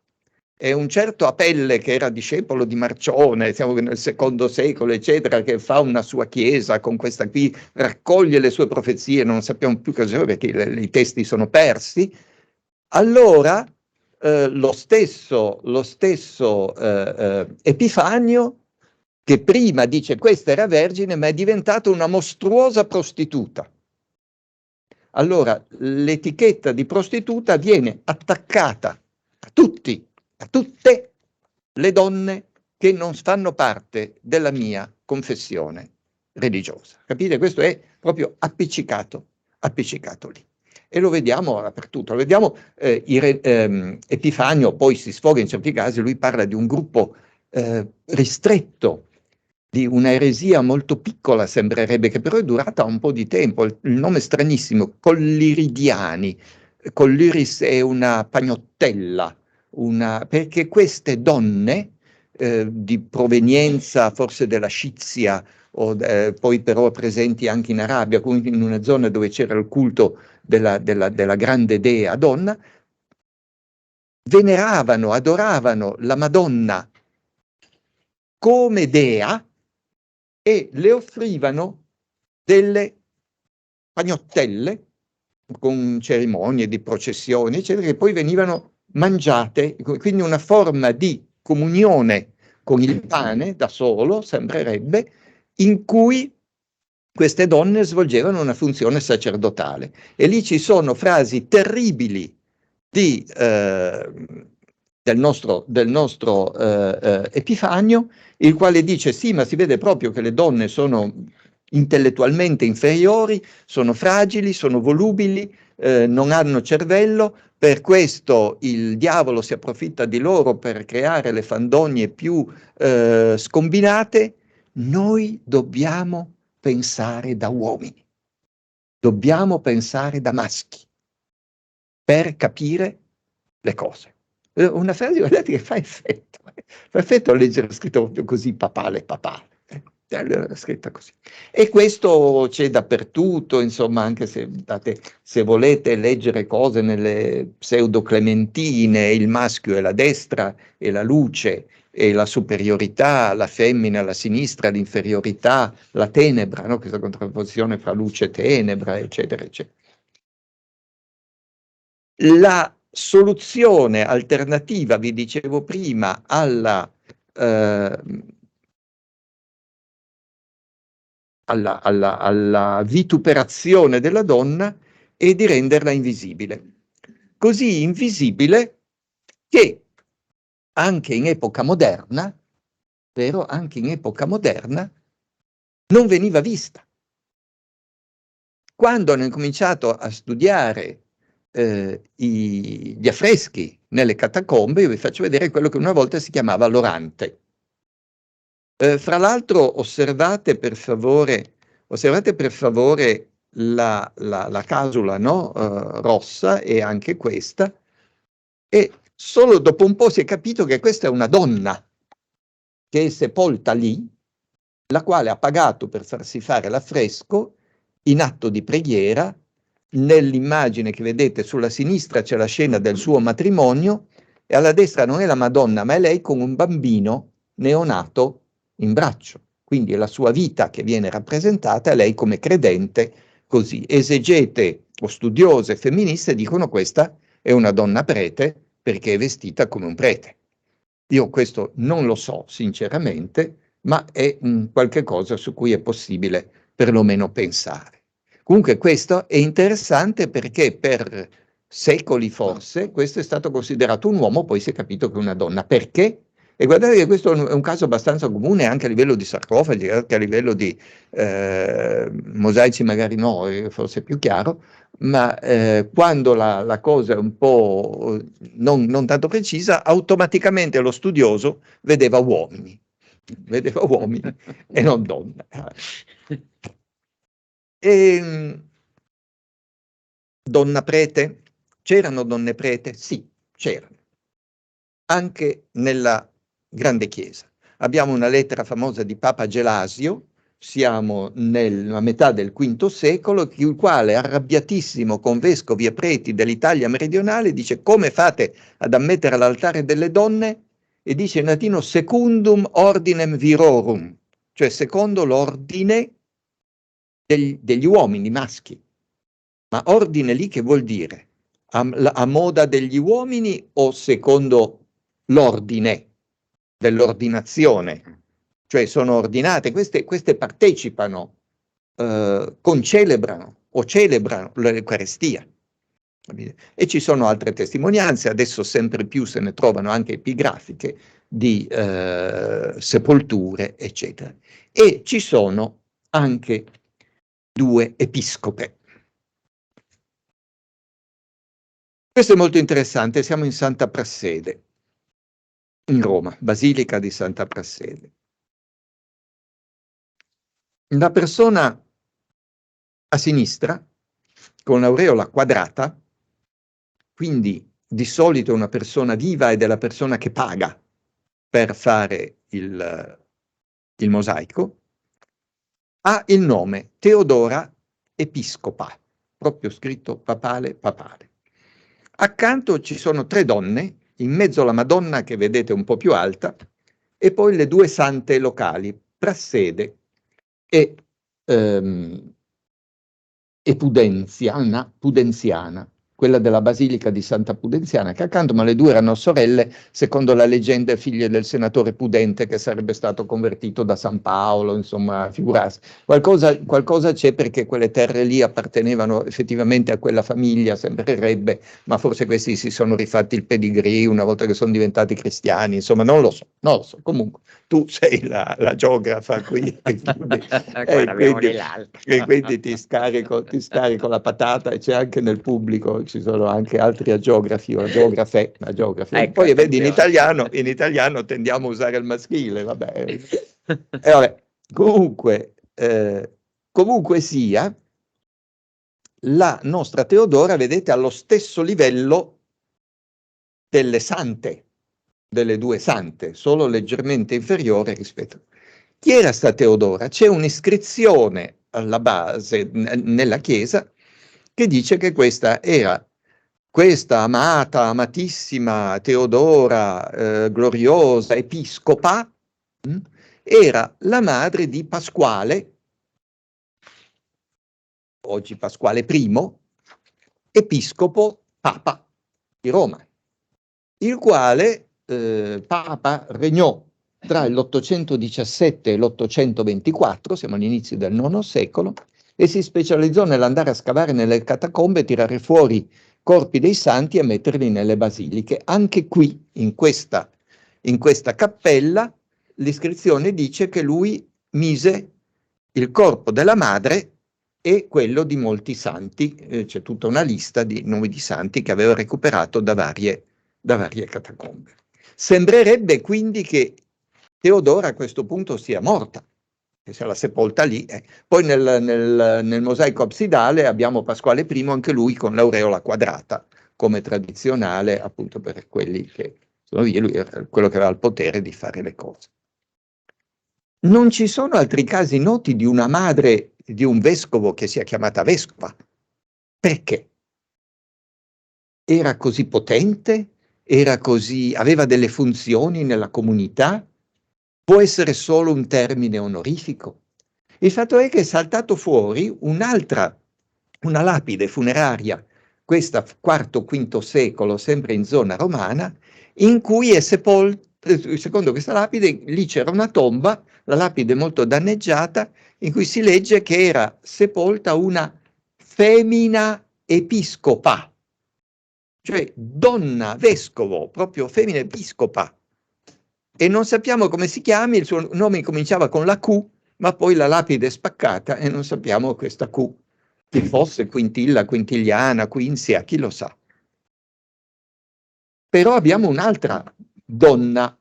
e un certo Apelle, che era discepolo di Marcione, siamo nel secondo secolo, eccetera, che fa una sua chiesa con questa qui, raccoglie le sue profezie, non sappiamo più cosa perché i testi sono persi, allora lo stesso Epifanio, che prima dice questa era vergine, ma è diventata una mostruosa prostituta. Allora l'etichetta di prostituta viene attaccata a tutte le donne che non fanno parte della mia confessione religiosa. Capite? Questo è proprio appiccicato lì. E lo vediamo dappertutto, lo vediamo, Epifanio poi si sfoga in certi casi, lui parla di un gruppo ristretto, di una eresia molto piccola, sembrerebbe, che però è durata un po' di tempo. Il nome è stranissimo, colliridiani. Colliris è una pagnottella, perché queste donne di provenienza forse della Scizia, poi però presenti anche in Arabia, comunque in una zona dove c'era il culto della grande dea donna, veneravano, adoravano la Madonna come dea e le offrivano delle pagnottelle con cerimonie di processioni, eccetera, che poi venivano mangiate, quindi una forma di comunione con il pane da solo, sembrerebbe, in cui queste donne svolgevano una funzione sacerdotale. E lì ci sono frasi terribili del nostro Epifanio, il quale dice sì, ma si vede proprio che le donne sono intellettualmente inferiori, sono fragili, sono volubili, non hanno cervello, per questo il diavolo si approfitta di loro per creare le fandonie più scombinate. Noi dobbiamo pensare da uomini, dobbiamo pensare da maschi per capire le cose. Una frase, guardate, che fa effetto a leggere scritto proprio così, papale. Scritta così. E questo c'è dappertutto, insomma, anche se volete leggere cose nelle pseudo-clementine, il maschio è la destra e la luce e la superiorità, la femmina, la sinistra, l'inferiorità, la tenebra, no? Questa contrapposizione fra luce e tenebra, eccetera, eccetera. La soluzione alternativa, vi dicevo prima, alla vituperazione della donna è di renderla invisibile. Così invisibile che anche in epoca moderna, vero, anche in epoca moderna, non veniva vista. Quando hanno incominciato a studiare gli affreschi nelle catacombe, io vi faccio vedere quello che una volta si chiamava l'orante. Fra l'altro osservate per favore la casula, no? Rossa, e anche questa, e solo dopo un po' si è capito che questa è una donna che è sepolta lì, la quale ha pagato per farsi fare l'affresco in atto di preghiera. Nell'immagine che vedete sulla sinistra c'è la scena del suo matrimonio e alla destra non è la Madonna, ma è lei con un bambino neonato in braccio. Quindi è la sua vita che viene rappresentata, lei come credente, così. Esegete o studiose femministe dicono questa è una donna prete perché è vestita come un prete. Io questo non lo so sinceramente, ma è qualche cosa su cui è possibile perlomeno pensare. Comunque questo è interessante perché per secoli forse questo è stato considerato un uomo, poi si è capito che è una donna. Perché? E guardate che questo è un caso abbastanza comune anche a livello di sarcofagi, anche a livello di mosaici magari no, forse è più chiaro, ma quando la cosa è un po' non tanto precisa, automaticamente lo studioso vedeva uomini e non donne. Donna prete? C'erano donne prete? Sì, c'erano. Anche nella grande chiesa. Abbiamo una lettera famosa di Papa Gelasio siamo nella metà del V secolo, il quale, arrabbiatissimo con vescovi e preti dell'Italia meridionale, dice: come fate ad ammettere all'altare delle donne? E dice in latino secundum ordinem virorum, cioè secondo l'ordine degli uomini maschi. Ma ordine lì che vuol dire? A moda degli uomini o secondo l'ordine dell'ordinazione? Cioè sono ordinate, queste partecipano, concelebrano o celebrano l'Eucaristia. E ci sono altre testimonianze, adesso sempre più se ne trovano anche epigrafiche di sepolture, eccetera. E ci sono anche 2 episcope. Questo è molto interessante, siamo in Santa Prassede, in Roma, Basilica di Santa Prassede. La persona a sinistra, con l'aureola quadrata, quindi di solito è una persona viva ed è la persona che paga per fare il mosaico, ha il nome Teodora Episcopa, proprio scritto papale. Accanto ci sono 3 donne, in mezzo la Madonna che vedete un po' più alta, e poi le 2 sante locali, Prassede e Pudenziana, quella della Basilica di Santa Pudenziana, che accanto, ma le 2 erano sorelle, secondo la leggenda figlie del senatore Pudente che sarebbe stato convertito da San Paolo, insomma, figurarsi. Qualcosa c'è, perché quelle terre lì appartenevano effettivamente a quella famiglia, sembrerebbe, ma forse questi si sono rifatti il pedigree una volta che sono diventati cristiani, insomma, non lo so. Comunque, tu sei la geografa qui, e quindi ti scarico la patata, e c'è anche nel pubblico, ci sono anche altri agiografi o geografe. Ecco, Poi vedi, in italiano tendiamo a usare il maschile, vabbè. Vabbè, comunque sia, la nostra Teodora, vedete, allo stesso livello delle sante, delle 2 sante, solo leggermente inferiore rispetto. Chi era sta Teodora? C'è un'iscrizione alla base nella chiesa che dice che questa amatissima Teodora, gloriosa episcopa, era la madre di Pasquale, oggi Pasquale I, episcopo papa di Roma, il quale papa regnò tra l'817 e l'824, siamo all'inizio del IX secolo, e si specializzò nell'andare a scavare nelle catacombe, tirare fuori corpi dei santi e metterli nelle basiliche. Anche qui, in questa cappella, l'iscrizione dice che lui mise il corpo della madre e quello di molti santi, c'è tutta una lista di nomi di santi che aveva recuperato da varie catacombe. Sembrerebbe quindi che Teodora a questo punto sia morta, che sia la sepolta lì. Poi nel mosaico absidale abbiamo Pasquale I, anche lui con l'aureola quadrata, come tradizionale, appunto per quelli che sono via, lui era quello che aveva il potere di fare le cose. Non ci sono altri casi noti di una madre di un vescovo che sia chiamata vescova. Perché? Era così potente? Aveva delle funzioni nella comunità? Può essere solo un termine onorifico? Il fatto è che è saltato fuori una lapide funeraria, questa IV-V secolo, sempre in zona romana, in cui è sepolto, secondo questa lapide, lì c'era una tomba, la lapide molto danneggiata, in cui si legge che era sepolta una femmina episcopa, cioè donna vescovo, proprio femmina episcopa, e non sappiamo come si chiami, il suo nome cominciava con la Q, ma poi la lapide è spaccata e non sappiamo questa Q, che fosse Quintilla, Quintiliana, Quinzia, chi lo sa. Però abbiamo un'altra donna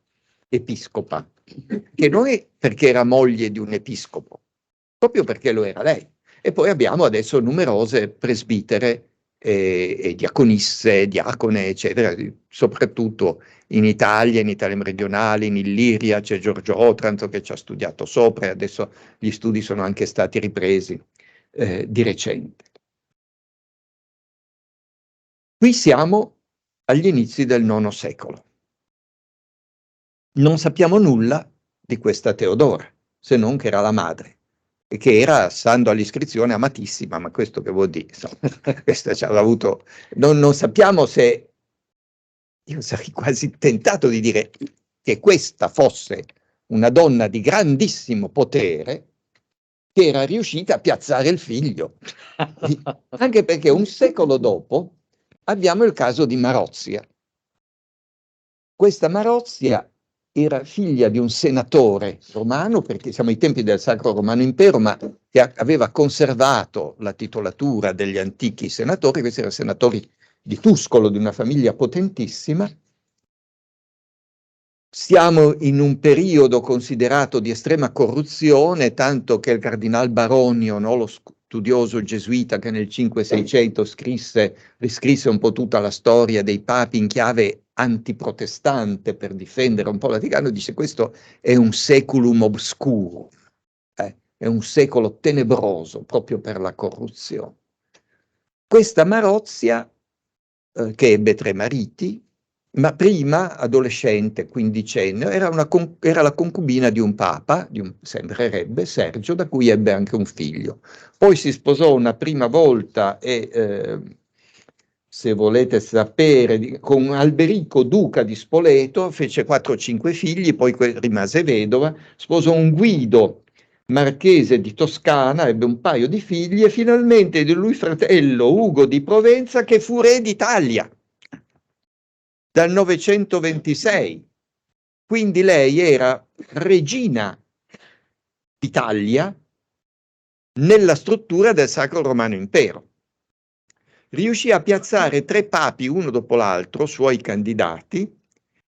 episcopa, che non è perché era moglie di un episcopo, proprio perché lo era lei. E poi abbiamo adesso numerose presbitere e diaconisse, diacone, eccetera, soprattutto in Italia, in Italia meridionale, in Illiria, c'è Giorgio Otranto che ci ha studiato sopra e adesso gli studi sono anche stati ripresi di recente. Qui siamo agli inizi del IX secolo. Non sappiamo nulla di questa Teodora, se non che era la madre, e che era, stando all'iscrizione, amatissima, ma questo che vuol dire? Questa ci aveva avuto... non sappiamo se... Io sarei quasi tentato di dire che questa fosse una donna di grandissimo potere che era riuscita a piazzare il figlio. Anche perché un secolo dopo abbiamo il caso di Marozia. Questa Marozia era figlia di un senatore romano, perché siamo ai tempi del Sacro Romano Impero, ma che aveva conservato la titolatura degli antichi senatori. Questi erano senatori di Tuscolo, di una famiglia potentissima. Siamo in un periodo considerato di estrema corruzione, tanto che il cardinal Baronio, no, lo studioso gesuita che nel 500-600 riscrisse un po' tutta la storia dei papi in chiave antiprotestante per difendere un po' il Vaticano, dice questo è un seculum obscuro, è un secolo tenebroso proprio per la corruzione. Questa Marozia, che ebbe 3 mariti, ma prima, adolescente, quindicenne, era la concubina di un papa, sembrerebbe, Sergio, da cui ebbe anche un figlio. Poi si sposò una prima volta e, se volete sapere, con Alberico, duca di Spoleto, fece 4-5 figli, poi rimase vedova, sposò un Guido, marchese di Toscana, ebbe un paio di figli e finalmente di lui fratello Ugo di Provenza, che fu re d'Italia dal 926. Quindi lei era regina d'Italia nella struttura del Sacro Romano Impero. Riuscì a piazzare 3 papi, uno dopo l'altro, suoi candidati,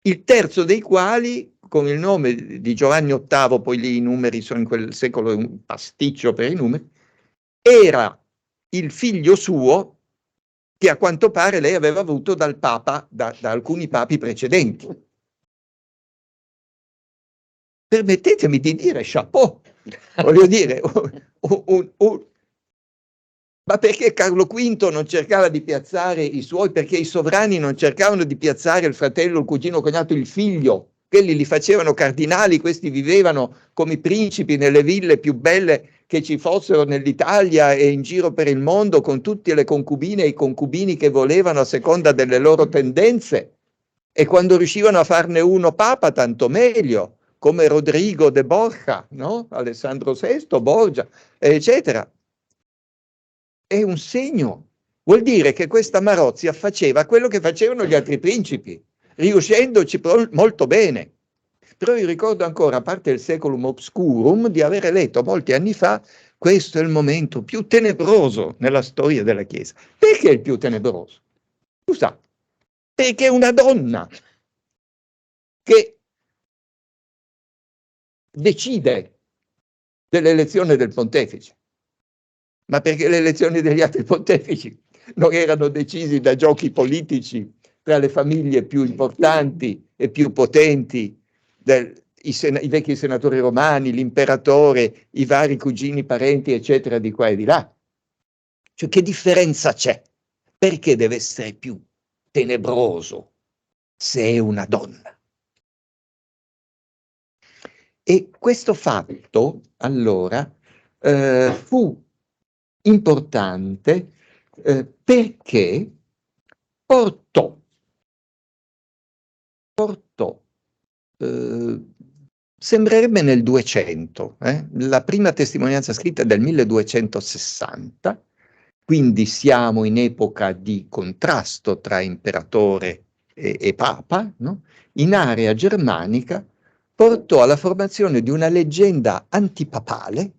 il terzo dei quali, con il nome di Giovanni VIII, poi lì i numeri sono in quel secolo un pasticcio per i numeri, era il figlio suo che a quanto pare lei aveva avuto dal Papa, da alcuni papi precedenti. Permettetemi di dire chapeau, voglio dire, ma perché Carlo V non cercava di piazzare i suoi, perché i sovrani non cercavano di piazzare il fratello, il cugino, il cognato, il figlio, quelli li facevano cardinali, questi vivevano come i principi nelle ville più belle che ci fossero nell'Italia e in giro per il mondo, con tutte le concubine e i concubini che volevano a seconda delle loro tendenze, e quando riuscivano a farne uno papa tanto meglio, come Rodrigo de Borja, no? Alessandro VI, Borgia, eccetera. È un segno, vuol dire che questa Marozia faceva quello che facevano gli altri principi, riuscendoci molto bene. Però io ricordo ancora, a parte il Seculum Obscurum, di avere letto molti anni fa: questo è il momento più tenebroso nella storia della Chiesa. Perché è il più tenebroso? Scusate, perché è una donna che decide dell'elezione del pontefice. Ma perché le elezioni degli altri pontefici non erano decisi da giochi politici tra le famiglie più importanti e più potenti, i vecchi senatori romani, l'imperatore, i vari cugini, parenti, eccetera, di qua e di là? Cioè, che differenza c'è? Perché deve essere più tenebroso se è una donna? E questo fatto, allora, fu importante perché portò sembrerebbe nel 200, la prima testimonianza scritta è del 1260, quindi siamo in epoca di contrasto tra imperatore e papa, no? In area germanica portò alla formazione di una leggenda antipapale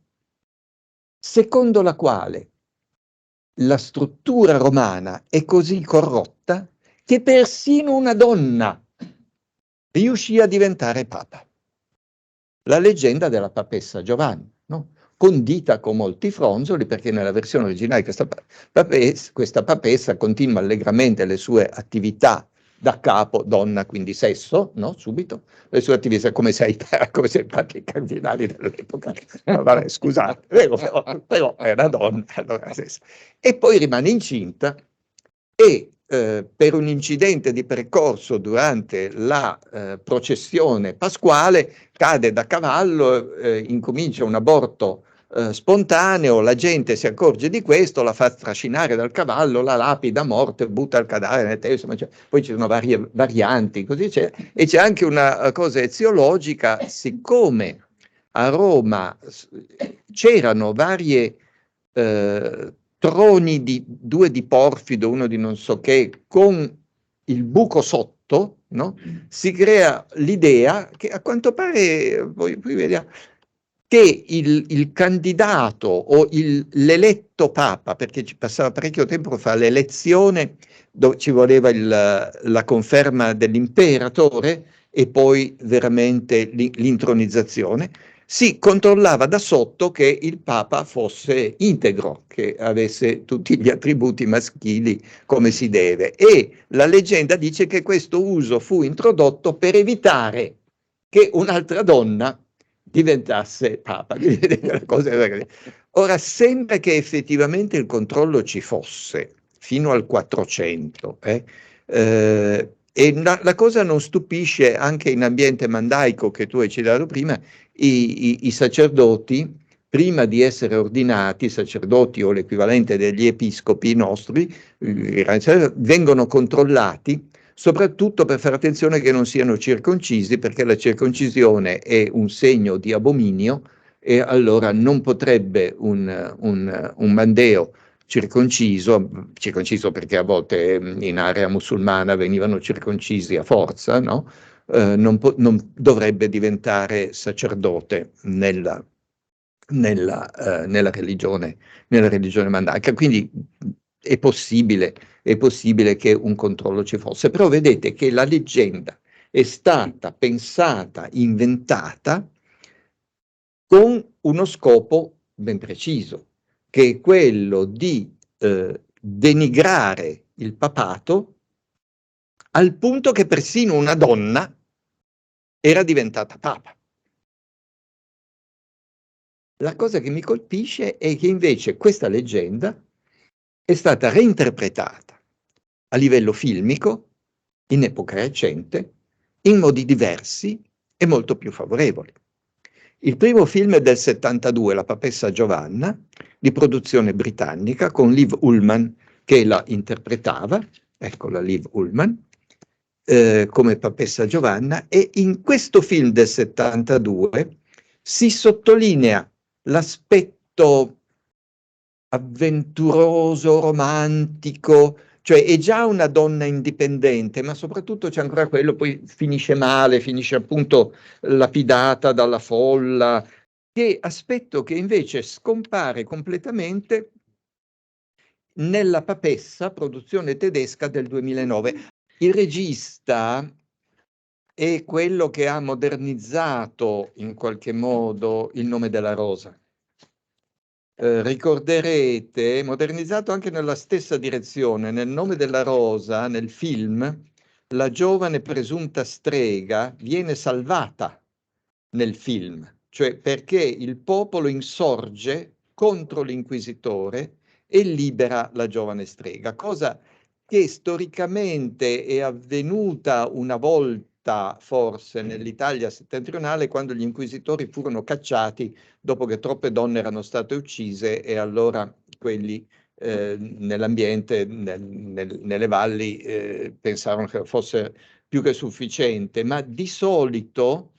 secondo la quale la struttura romana è così corrotta che persino una donna riuscì a diventare papa. La leggenda della papessa Giovanna, no? Condita con molti fronzoli, perché nella versione originale questa papessa continua allegramente le sue attività da capo, donna, quindi sesso, no? Subito. Le sue attività come sei i padri cardinali dell'epoca. No, vabbè, scusate, però è una donna. Allora, e poi rimane incinta e per un incidente di percorso durante la processione pasquale cade da cavallo, incomincia un aborto spontaneo, la gente si accorge di questo, la fa trascinare dal cavallo, la lapida a morte, butta il cadavere nel Tevere, insomma, poi ci sono varie varianti, così c'è. E c'è anche una cosa eziologica, siccome a Roma c'erano varie troni di due di porfido, uno di non so che, con il buco sotto, no? Si crea l'idea che a quanto pare, poi vediamo, che il candidato o l'eletto papa, perché ci passava parecchio tempo a fare l'elezione, dove ci voleva la conferma dell'imperatore e poi veramente l'intronizzazione, si controllava da sotto che il Papa fosse integro, che avesse tutti gli attributi maschili come si deve. E la leggenda dice che questo uso fu introdotto per evitare che un'altra donna diventasse Papa. Ora, sembra che effettivamente il controllo ci fosse fino al 400, e la cosa non stupisce anche in ambiente mandaico che tu hai citato prima, i sacerdoti, prima di essere ordinati, sacerdoti o l'equivalente degli episcopi nostri, vengono controllati soprattutto per fare attenzione che non siano circoncisi, perché la circoncisione è un segno di abominio e allora non potrebbe un mandeo circonciso perché a volte in area musulmana venivano circoncisi a forza, no? Non dovrebbe diventare sacerdote nella religione mandaica. Quindi è possibile che un controllo ci fosse, però vedete che la leggenda è stata pensata, inventata con uno scopo ben preciso, che è quello di denigrare il papato al punto che persino una donna era diventata papa. La cosa che mi colpisce è che invece questa leggenda è stata reinterpretata a livello filmico, in epoca recente, in modi diversi e molto più favorevoli. Il primo film è del 72, La papessa Giovanna, di produzione britannica, con Liv Ullmann che la interpretava, eccola Liv Ullmann, come papessa Giovanna, e in questo film del 72 si sottolinea l'aspetto avventuroso, romantico, cioè è già una donna indipendente, ma soprattutto c'è ancora quello, poi finisce male, finisce appunto lapidata dalla folla, che aspetto che invece scompare completamente nella Papessa, produzione tedesca del 2009. Il regista è quello che ha modernizzato in qualche modo Il nome della rosa. Ricorderete, modernizzato anche nella stessa direzione, Nel nome della rosa, nel film, la giovane presunta strega viene salvata nel film, cioè perché il popolo insorge contro l'inquisitore e libera la giovane strega, cosa che storicamente è avvenuta una volta forse nell'Italia settentrionale quando gli inquisitori furono cacciati dopo che troppe donne erano state uccise e allora quelli nell'ambiente, nelle valli, pensarono che fosse più che sufficiente, ma di solito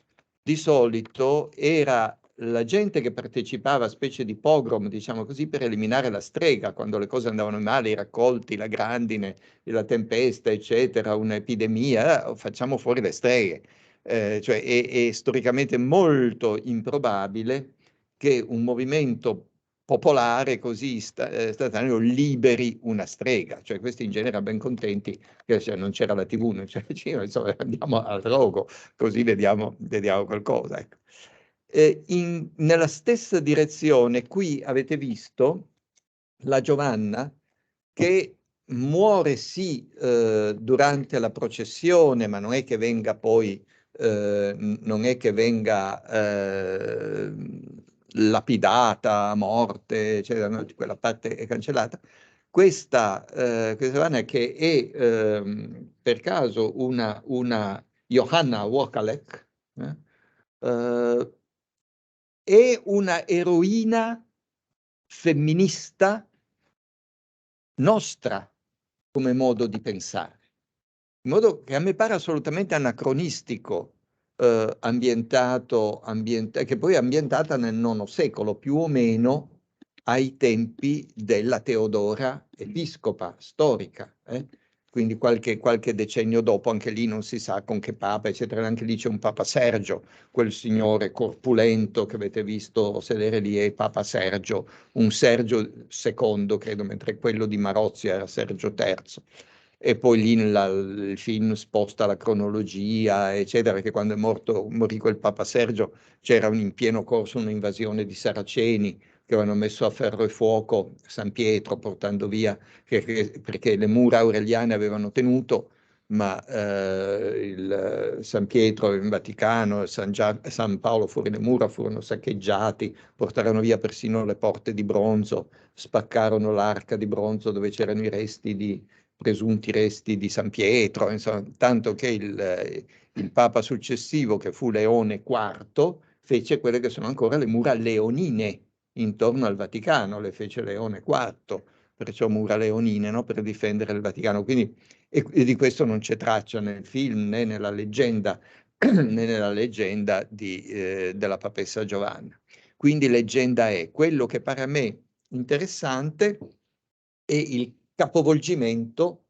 era la gente che partecipava a specie di pogrom, diciamo così, per eliminare la strega, quando le cose andavano male, i raccolti, la grandine, la tempesta, eccetera, un'epidemia, facciamo fuori le streghe. Cioè è storicamente molto improbabile che un movimento popolare così istantaneo liberi una strega, cioè questi in genere ben contenti che non c'era la TV, non c'era il cinema, insomma andiamo al rogo, così vediamo qualcosa. Ecco. Nella stessa direzione, qui avete visto la Giovanna che muore sì durante la processione, ma non è che venga poi, non è che venga lapidata a morte, eccetera, no, quella parte è cancellata. Questa Vanna, che è per caso una Johanna Wokalek, è una eroina femminista nostra come modo di pensare, in modo che a me pare assolutamente anacronistico, che poi è ambientata nel IX secolo, più o meno ai tempi della Teodora episcopa storica, quindi qualche decennio dopo, anche lì non si sa con che papa, eccetera, anche lì c'è un Papa Sergio, quel signore corpulento che avete visto sedere lì è Papa Sergio, un Sergio II, credo, mentre quello di Marozzi era Sergio III. E poi lì il film sposta la cronologia, eccetera, perché quando morì quel Papa Sergio c'era in pieno corso un'invasione di saraceni che avevano messo a ferro e fuoco San Pietro, portando via, perché le mura aureliane avevano tenuto, ma San Pietro in Vaticano e San Paolo fuori le mura furono saccheggiati, portarono via persino le porte di bronzo, spaccarono l'arca di bronzo dove c'erano presunti resti di San Pietro, insomma, tanto che il Papa successivo, che fu Leone IV, fece quelle che sono ancora le mura leonine intorno al Vaticano, le fece Leone IV, perciò mura leonine, no? Per difendere il Vaticano. Quindi, e di questo non c'è traccia nel film né nella leggenda, né nella leggenda della papessa Giovanna. Quindi leggenda è quello che pare a me interessante è il capovolgimento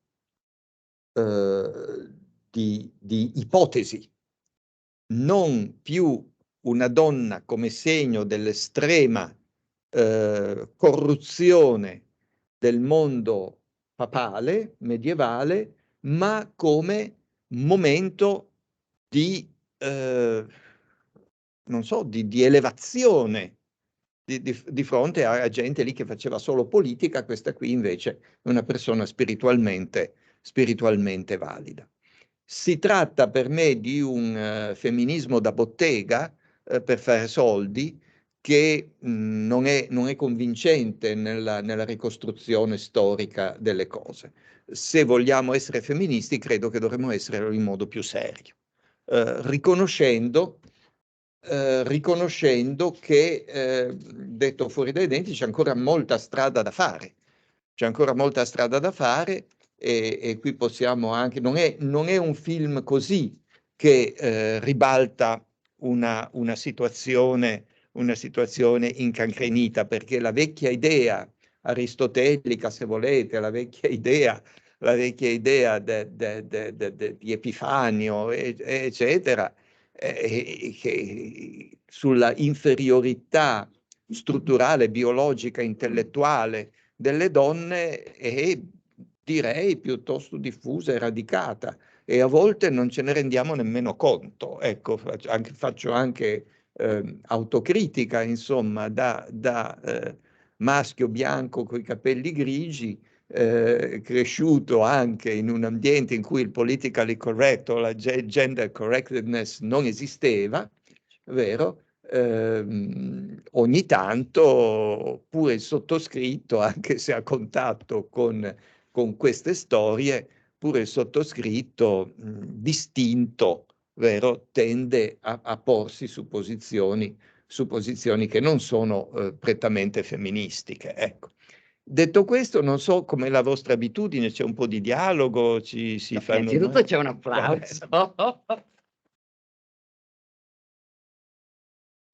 di ipotesi, non più una donna come segno dell'estrema corruzione del mondo papale, medievale, ma come momento di, non so, di elevazione di fronte a gente lì che faceva solo politica, questa qui invece è una persona spiritualmente valida. Si tratta per me di un femminismo da bottega per fare soldi che non è convincente nella ricostruzione storica delle cose. Se vogliamo essere femministi, credo che dovremmo essere in modo più serio, riconoscendo che, detto fuori dai denti, c'è ancora molta strada da fare. C'è ancora molta strada da fare e qui possiamo anche... Non è un film così che ribalta una situazione incancrenita, perché la vecchia idea aristotelica, se volete, la vecchia idea di Epifanio, eccetera, sulla inferiorità strutturale, biologica, intellettuale delle donne è, direi, piuttosto diffusa e radicata e a volte non ce ne rendiamo nemmeno conto. Ecco, faccio anche autocritica, insomma, da maschio bianco con i capelli grigi, cresciuto anche in un ambiente in cui il politically correct o la gender correctness non esisteva, vero? Ogni tanto pure il sottoscritto, anche se a contatto con queste storie, pure il sottoscritto distinto, vero, tende a porsi su posizioni che non sono prettamente femministiche. Ecco. Detto questo, non so com'è la vostra abitudine, c'è un po' di dialogo, si fa Innanzitutto c'è un applauso.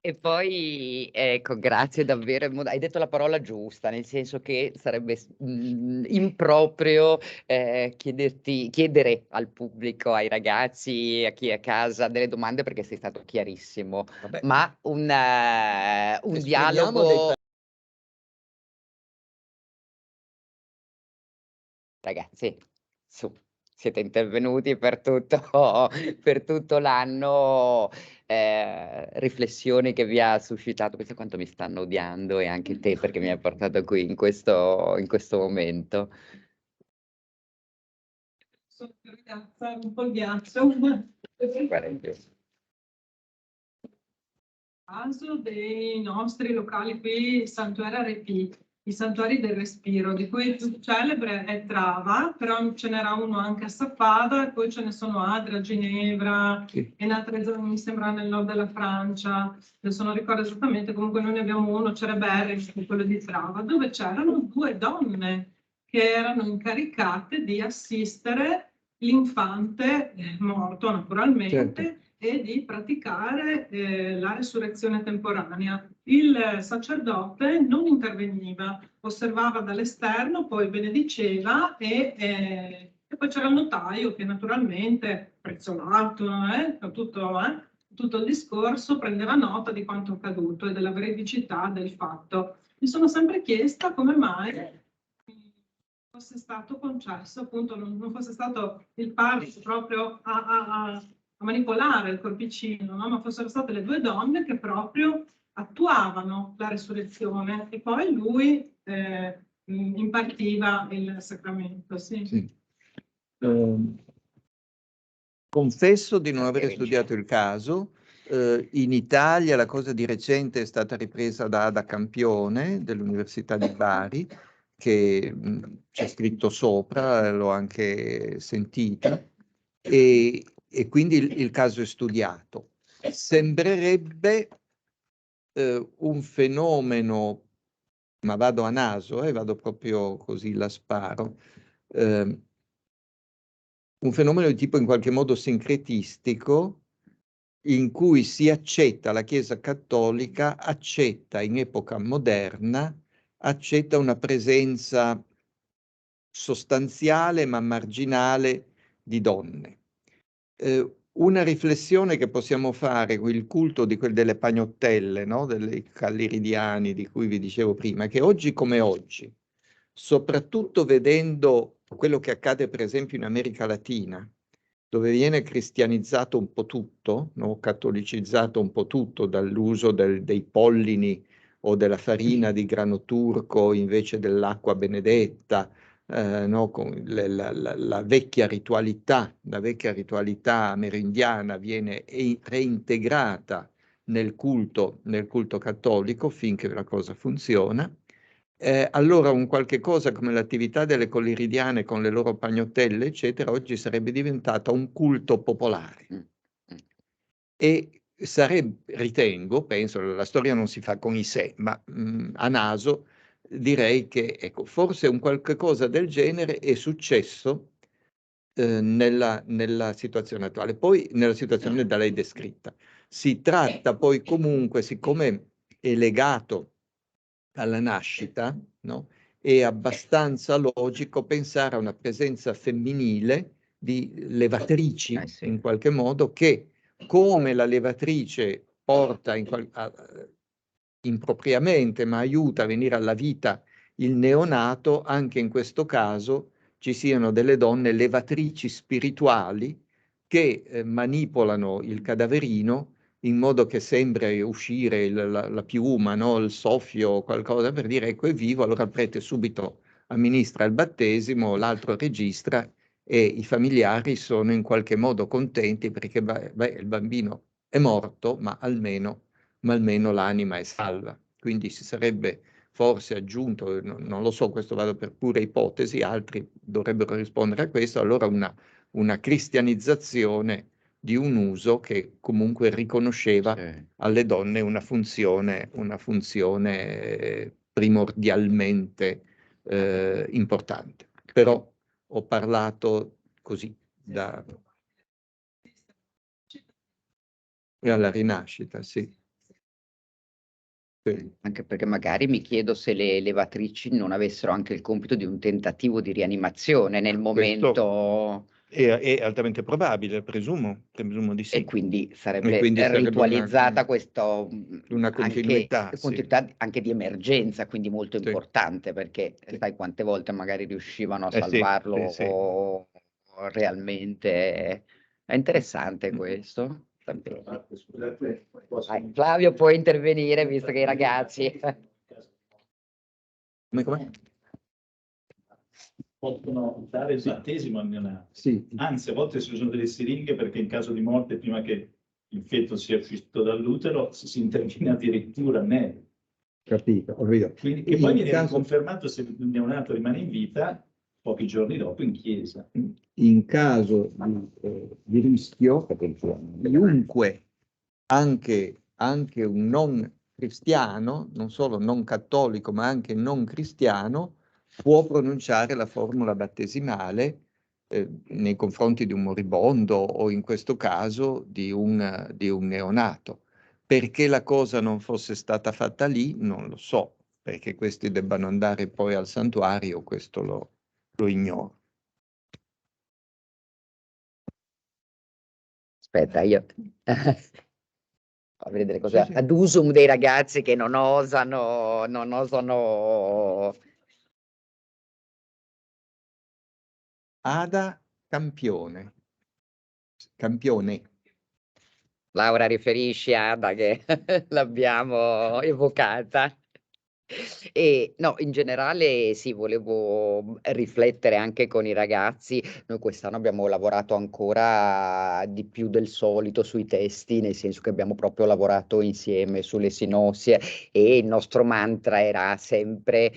E poi, ecco, grazie davvero. Hai detto la parola giusta, nel senso che sarebbe improprio chiedere al pubblico, ai ragazzi, a chi è a casa delle domande, perché sei stato chiarissimo. Vabbè. Ma un Esprimiamo dialogo... Ragazzi, su, siete intervenuti per tutto l'anno, riflessioni che vi ha suscitato, questo quanto mi stanno odiando e anche te perché mi hai portato qui in questo momento. Sono una ragazza, un po' il ghiaccio. Caso dei nostri locali qui, Santuario Arepi, i santuari del respiro, di cui il più celebre è Trava, però ce n'era uno anche a Sappada, e poi ce ne sono altri a Ginevra e in altre zone, mi sembra nel nord della Francia, adesso non ricordo esattamente, comunque noi ne abbiamo uno, Cereberri, quello di Trava, dove c'erano 2 donne che erano incaricate di assistere l'infante morto naturalmente. Certo. E di praticare la resurrezione temporanea. Il sacerdote non interveniva, osservava dall'esterno, poi benediceva e poi c'era il notaio che naturalmente, prezzolato, tutto il discorso, prendeva nota di quanto accaduto e della veridicità del fatto. Mi sono sempre chiesta come mai fosse stato concesso, appunto, non fosse stato il padre proprio a manipolare il corpicino, no? Ma fossero state le 2 donne che proprio attuavano la resurrezione e poi lui impartiva il sacramento. Sì. Sì. Confesso di non avere studiato il caso. In Italia la cosa di recente è stata ripresa da Ada Campione dell'Università di Bari, che c'è scritto sopra, l'ho anche sentita, e quindi il caso è studiato. Sembrerebbe un fenomeno, ma vado a naso, vado proprio così, la sparo, un fenomeno di tipo in qualche modo sincretistico, in cui si accetta, la Chiesa Cattolica accetta in epoca moderna, accetta una presenza sostanziale ma marginale di donne. Una riflessione che possiamo fare con il culto delle pagnottelle, no? Dei calliridiani di cui vi dicevo prima, che oggi come oggi, soprattutto vedendo quello che accade per esempio in America Latina, dove viene cristianizzato un po' tutto, no? Cattolicizzato un po' tutto dall'uso dei pollini o della farina di grano turco invece dell'acqua benedetta, no? Con la vecchia ritualità amerindiana viene reintegrata nel culto cattolico finché la cosa funziona. Allora un qualche cosa come l'attività delle colliridiane con le loro pagnottelle, eccetera, oggi sarebbe diventata un culto popolare. E ritengo, penso, la storia non si fa con i sé, ma a naso direi che ecco, forse un qualche cosa del genere è successo nella situazione attuale, poi nella situazione da lei descritta. Si tratta poi comunque, siccome è legato alla nascita, no? È abbastanza logico pensare a una presenza femminile di levatrici, sì. in qualche modo, che come la levatrice porta impropriamente, ma aiuta a venire alla vita il neonato, anche in questo caso ci siano delle donne levatrici spirituali che manipolano il cadaverino in modo che sembri uscire la piuma, no? Il soffio o qualcosa per dire ecco è vivo, allora il prete subito amministra il battesimo, l'altro registra e i familiari sono in qualche modo contenti perché il bambino è morto, ma almeno l'anima è salva. Quindi si sarebbe forse aggiunto, non lo so, questo vado per pure ipotesi, altri dovrebbero rispondere a questo, allora una cristianizzazione di un uso che comunque riconosceva alle donne una funzione primordialmente importante. Però ho parlato così alla rinascita, sì. Sì. Anche perché magari mi chiedo se le levatrici non avessero anche il compito di un tentativo di rianimazione nel momento. È altamente probabile, presumo di sì. E quindi E sarebbe quindi sarebbe ritualizzata questo una anche continuità, sì. anche di emergenza, quindi molto Sì. importante, perché Sì. sai quante volte magari riuscivano a Sì, salvarlo sì. o realmente. È interessante questo. Scusate, Vai, Flavio, puoi intervenire visto che i ragazzi. Come? possono dare il battesimo al neonato. Sì, Anzi, a volte si usano delle siringhe perché in caso di morte, prima che il feto sia uscito dall'utero, si interviene addirittura nel. capito, ho capito. Quindi, che poi In viene caso, confermato se il neonato rimane in vita pochi giorni dopo in chiesa. in caso di rischio, chiunque, anche un non cristiano, non solo non cattolico, ma anche non cristiano, può pronunciare la formula battesimale nei confronti di un moribondo o in questo caso di un neonato. Perché la cosa non fosse stata fatta lì, non lo so, perché questi debbano andare poi al santuario, questo lo ignoro. Aspetta, io a vedere cosa Sì. ad usum dei ragazzi che non osano Ada Campione. Campione. Laura, riferisci a Ada che l'abbiamo evocata. E no, in generale sì, volevo riflettere anche con i ragazzi. Noi quest'anno abbiamo lavorato ancora di più del solito sui testi, nel senso che abbiamo proprio lavorato insieme sulle sinossie e il nostro mantra era sempre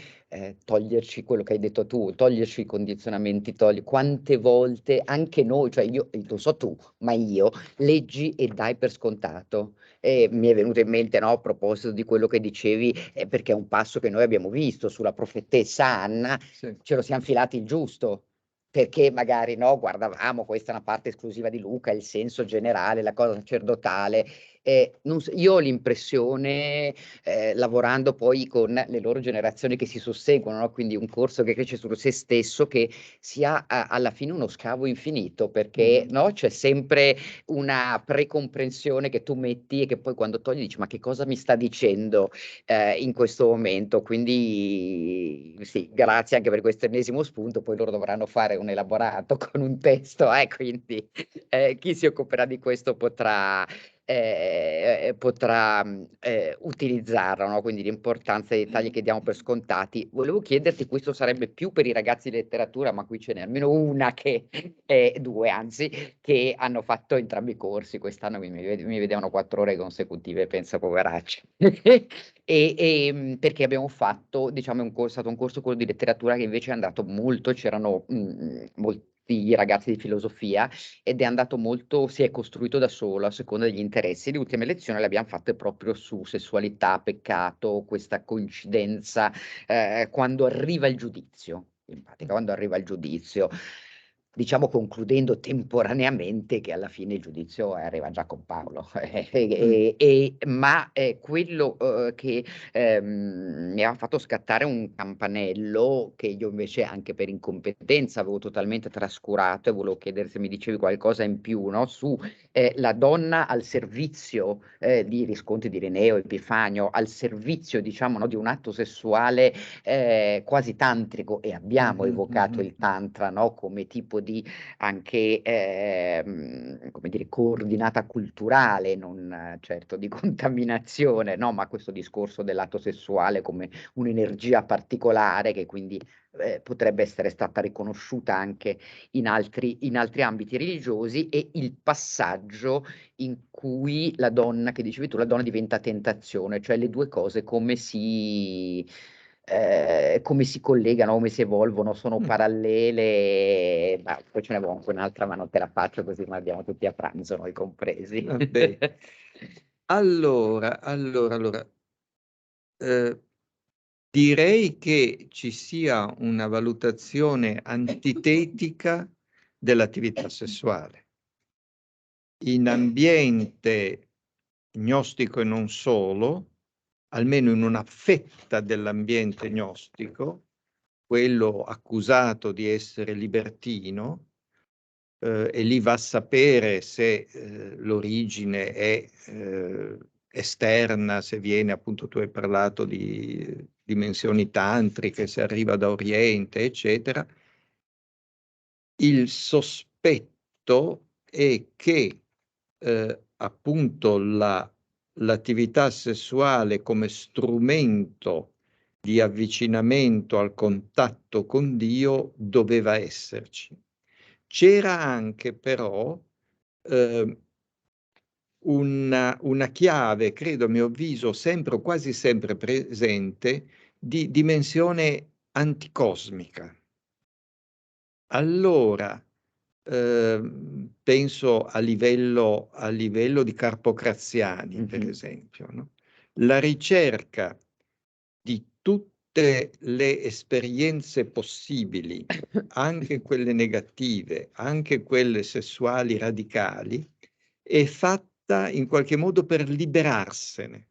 toglierci quello che hai detto tu, toglierci i condizionamenti, quante volte anche noi, cioè io, non so tu, ma io leggi e dai per scontato. E mi è venuto in mente, no, a proposito di quello che dicevi, perché è un passo che noi abbiamo visto sulla profetessa Anna, Sì. ce lo siamo filati il giusto, perché magari no, guardavamo, questa è una parte esclusiva di Luca, il senso generale, la cosa sacerdotale. Io ho l'impressione, lavorando poi con le loro generazioni che si susseguono, no? Quindi un corso che cresce su se stesso, che sia alla fine uno scavo infinito, perché no, c'è sempre una precomprensione che tu metti e che poi quando togli dici ma che cosa mi sta dicendo in questo momento? Quindi sì, grazie anche per questo ennesimo spunto, poi loro dovranno fare un elaborato con un testo, quindi chi si occuperà di questo potrà utilizzarlo, no? Quindi l'importanza dei dettagli che diamo per scontati. Volevo chiederti, questo sarebbe più per i ragazzi di letteratura, ma qui ce n'è almeno una due anzi, che hanno fatto entrambi i corsi. Quest'anno mi vedevano 4 ore consecutive, pensa poveracci. Perché abbiamo fatto, diciamo, è stato un corso quello di letteratura che invece è andato molto, c'erano molti ragazzi di filosofia ed è andato molto, si è costruito da solo a seconda degli interessi. Le ultime lezioni le abbiamo fatte proprio su sessualità, peccato, questa coincidenza quando arriva il giudizio, in pratica, quando arriva il giudizio. Diciamo concludendo temporaneamente che alla fine il giudizio arriva già con Paolo, ma quello che mi ha fatto scattare un campanello che io invece anche per incompetenza avevo totalmente trascurato e volevo chiedere se mi dicevi qualcosa in più, no? Su la donna al servizio di riscontri di Ireneo, Epifanio, al servizio diciamo no, di un atto sessuale quasi tantrico, e abbiamo evocato il tantra no, come tipo di anche come dire, coordinata culturale, non certo di contaminazione, no, ma questo discorso dell'atto sessuale come un'energia particolare che quindi potrebbe essere stata riconosciuta anche in altri ambiti religiosi, e il passaggio in cui la donna, che dicevi tu, la donna diventa tentazione, cioè le due cose come si collegano, come si evolvono, sono parallele, ma poi ce ne avevo anche un'altra, ma non te la faccio così, ma andiamo tutti a pranzo, noi compresi. Vabbè. Allora, direi che ci sia una valutazione antitetica dell'attività sessuale. In ambiente gnostico e non solo, almeno in una fetta dell'ambiente gnostico, quello accusato di essere libertino, e lì va a sapere se l'origine è esterna, se viene, appunto tu hai parlato di dimensioni tantriche, se arriva da Oriente, eccetera. Il sospetto è che appunto l'attività sessuale come strumento di avvicinamento al contatto con Dio doveva esserci. C'era anche però una chiave, credo a mio avviso, sempre o quasi sempre presente, di dimensione anticosmica. Allora, penso a livello di Carpo Graziani, per esempio, no? La ricerca di tutte le esperienze possibili, anche quelle negative, anche quelle sessuali radicali, è fatta in qualche modo per liberarsene.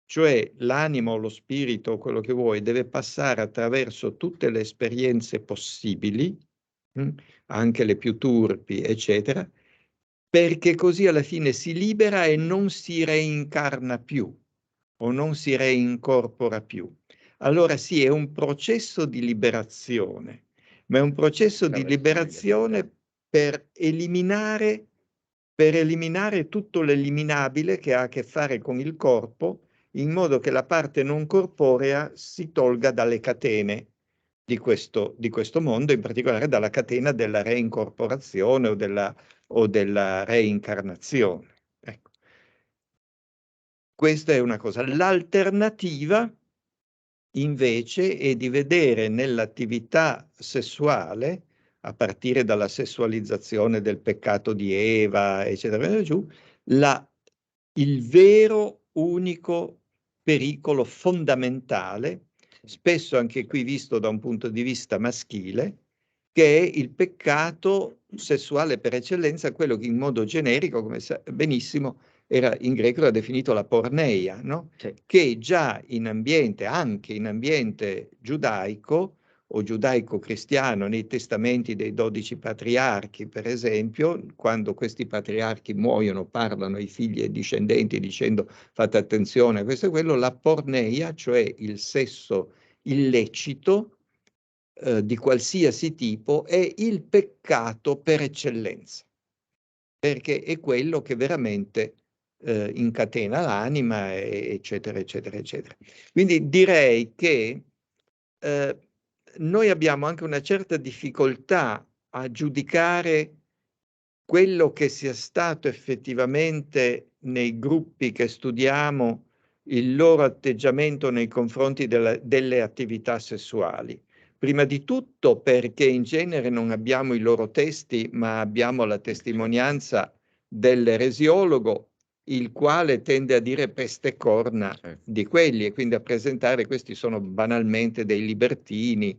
Cioè l'anima o lo spirito, quello che vuoi, deve passare attraverso tutte le esperienze possibili, anche le più turpi, eccetera, perché così alla fine si libera e non si reincarna più o non si reincorpora più. Allora sì, è un processo di liberazione, ma è un processo di liberazione per eliminare tutto l'eliminabile che ha a che fare con il corpo, in modo che la parte non corporea si tolga dalle catene di questo mondo, in particolare dalla catena della reincorporazione o della reincarnazione. Ecco. Questa è una cosa. L'alternativa invece è di vedere nell'attività sessuale, a partire dalla sessualizzazione del peccato di Eva, eccetera, giù, il vero, unico pericolo fondamentale, spesso anche qui visto da un punto di vista maschile, che è il peccato sessuale per eccellenza, quello che in modo generico, come sa benissimo, in greco era definito la porneia, no? Sì. Che già anche in ambiente giudaico o giudaico-cristiano, nei testamenti dei 12 patriarchi, per esempio, quando questi patriarchi muoiono, parlano ai figli e discendenti dicendo fate attenzione a questo e quello, la porneia, cioè il sesso illecito di qualsiasi tipo, è il peccato per eccellenza, perché è quello che veramente incatena l'anima, eccetera, eccetera, eccetera. Quindi direi che noi abbiamo anche una certa difficoltà a giudicare quello che sia stato effettivamente nei gruppi che studiamo il loro atteggiamento nei confronti delle attività sessuali. Prima di tutto perché in genere non abbiamo i loro testi, ma abbiamo la testimonianza dell'eresiologo, il quale tende a dire peste e corna di quelli e quindi a presentare questi sono banalmente dei libertini,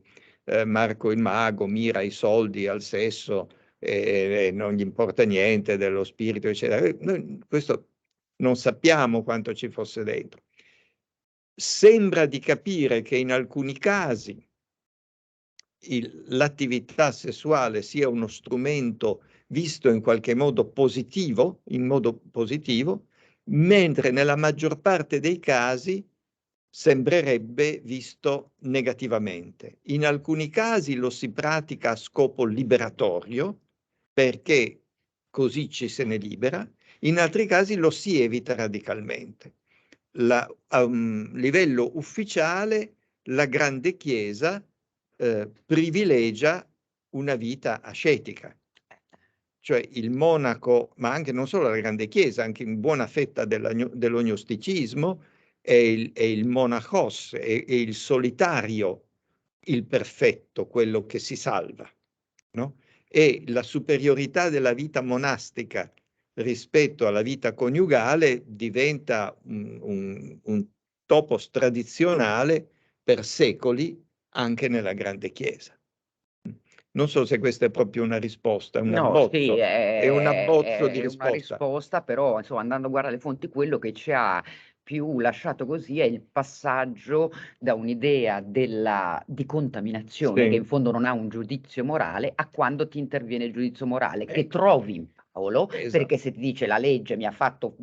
Marco il mago mira ai soldi, al sesso, non gli importa niente dello spirito, eccetera. Noi questo non sappiamo quanto ci fosse dentro. Sembra di capire che in alcuni casi l'attività sessuale sia uno strumento visto in qualche modo positivo, mentre nella maggior parte dei casi sembrerebbe visto negativamente. In alcuni casi lo si pratica a scopo liberatorio, perché così ci se ne libera, in altri casi lo si evita radicalmente. A un livello ufficiale la grande Chiesa privilegia una vita ascetica, cioè il monaco, ma anche non solo la grande Chiesa, anche in buona fetta dell'ognosticismo, è il monachos, è il solitario, il perfetto, quello che si salva, no? E la superiorità della vita monastica rispetto alla vita coniugale diventa un topos tradizionale per secoli anche nella grande Chiesa. Non so se questa è proprio una risposta, un No, sì, abbozzo, è un abbozzo di è una risposta. risposta, però insomma andando a guardare le fonti, quello che ci ha più lasciato così è il passaggio da un'idea di contaminazione, che in Sì, fondo non ha un giudizio morale, a quando ti interviene il giudizio morale, che trovi Paolo, Esatto. perché se ti dice la legge mi ha fatto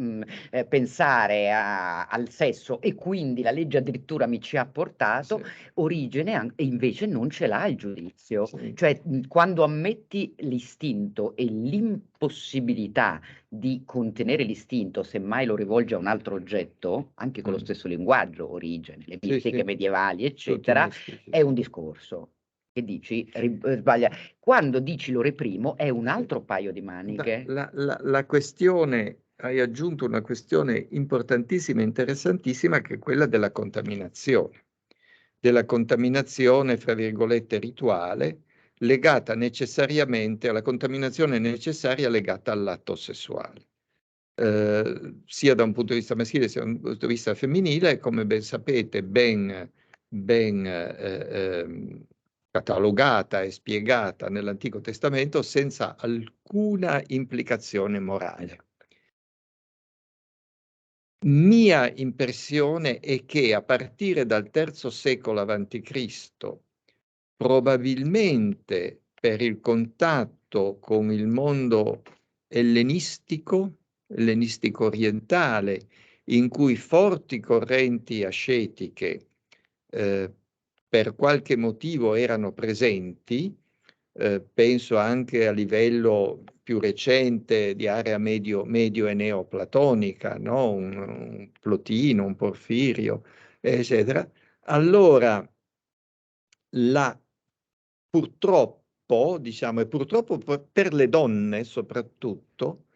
pensare al sesso e quindi la legge addirittura mi ci ha portato, Sì. origine e invece non ce l'ha il giudizio. Sì. Cioè quando ammetti l'istinto e l'impossibilità di contenere l'istinto, semmai lo rivolge a un altro oggetto, anche con lo stesso linguaggio, origine, le Sì, mistiche sì. medievali, Tutti eccetera, mistici, è sì. un discorso. Che dici? Sbaglia. Quando dici lo reprimo è un altro paio di maniche. La questione, hai aggiunto una questione importantissima e interessantissima, che è quella della contaminazione, fra virgolette, rituale, legata necessariamente alla contaminazione necessaria legata all'atto sessuale. Sia da un punto di vista maschile sia da un punto di vista femminile, come ben sapete, ben catalogata e spiegata nell'Antico Testamento senza alcuna implicazione morale. Mia impressione è che a partire dal III secolo a.C., probabilmente per il contatto con il mondo ellenistico orientale, in cui forti correnti ascetiche per qualche motivo erano presenti, penso anche a livello più recente di area medio e neoplatonica, no? Un Plotino, un Porfirio, eccetera. Allora, purtroppo, diciamo, e purtroppo per le donne soprattutto,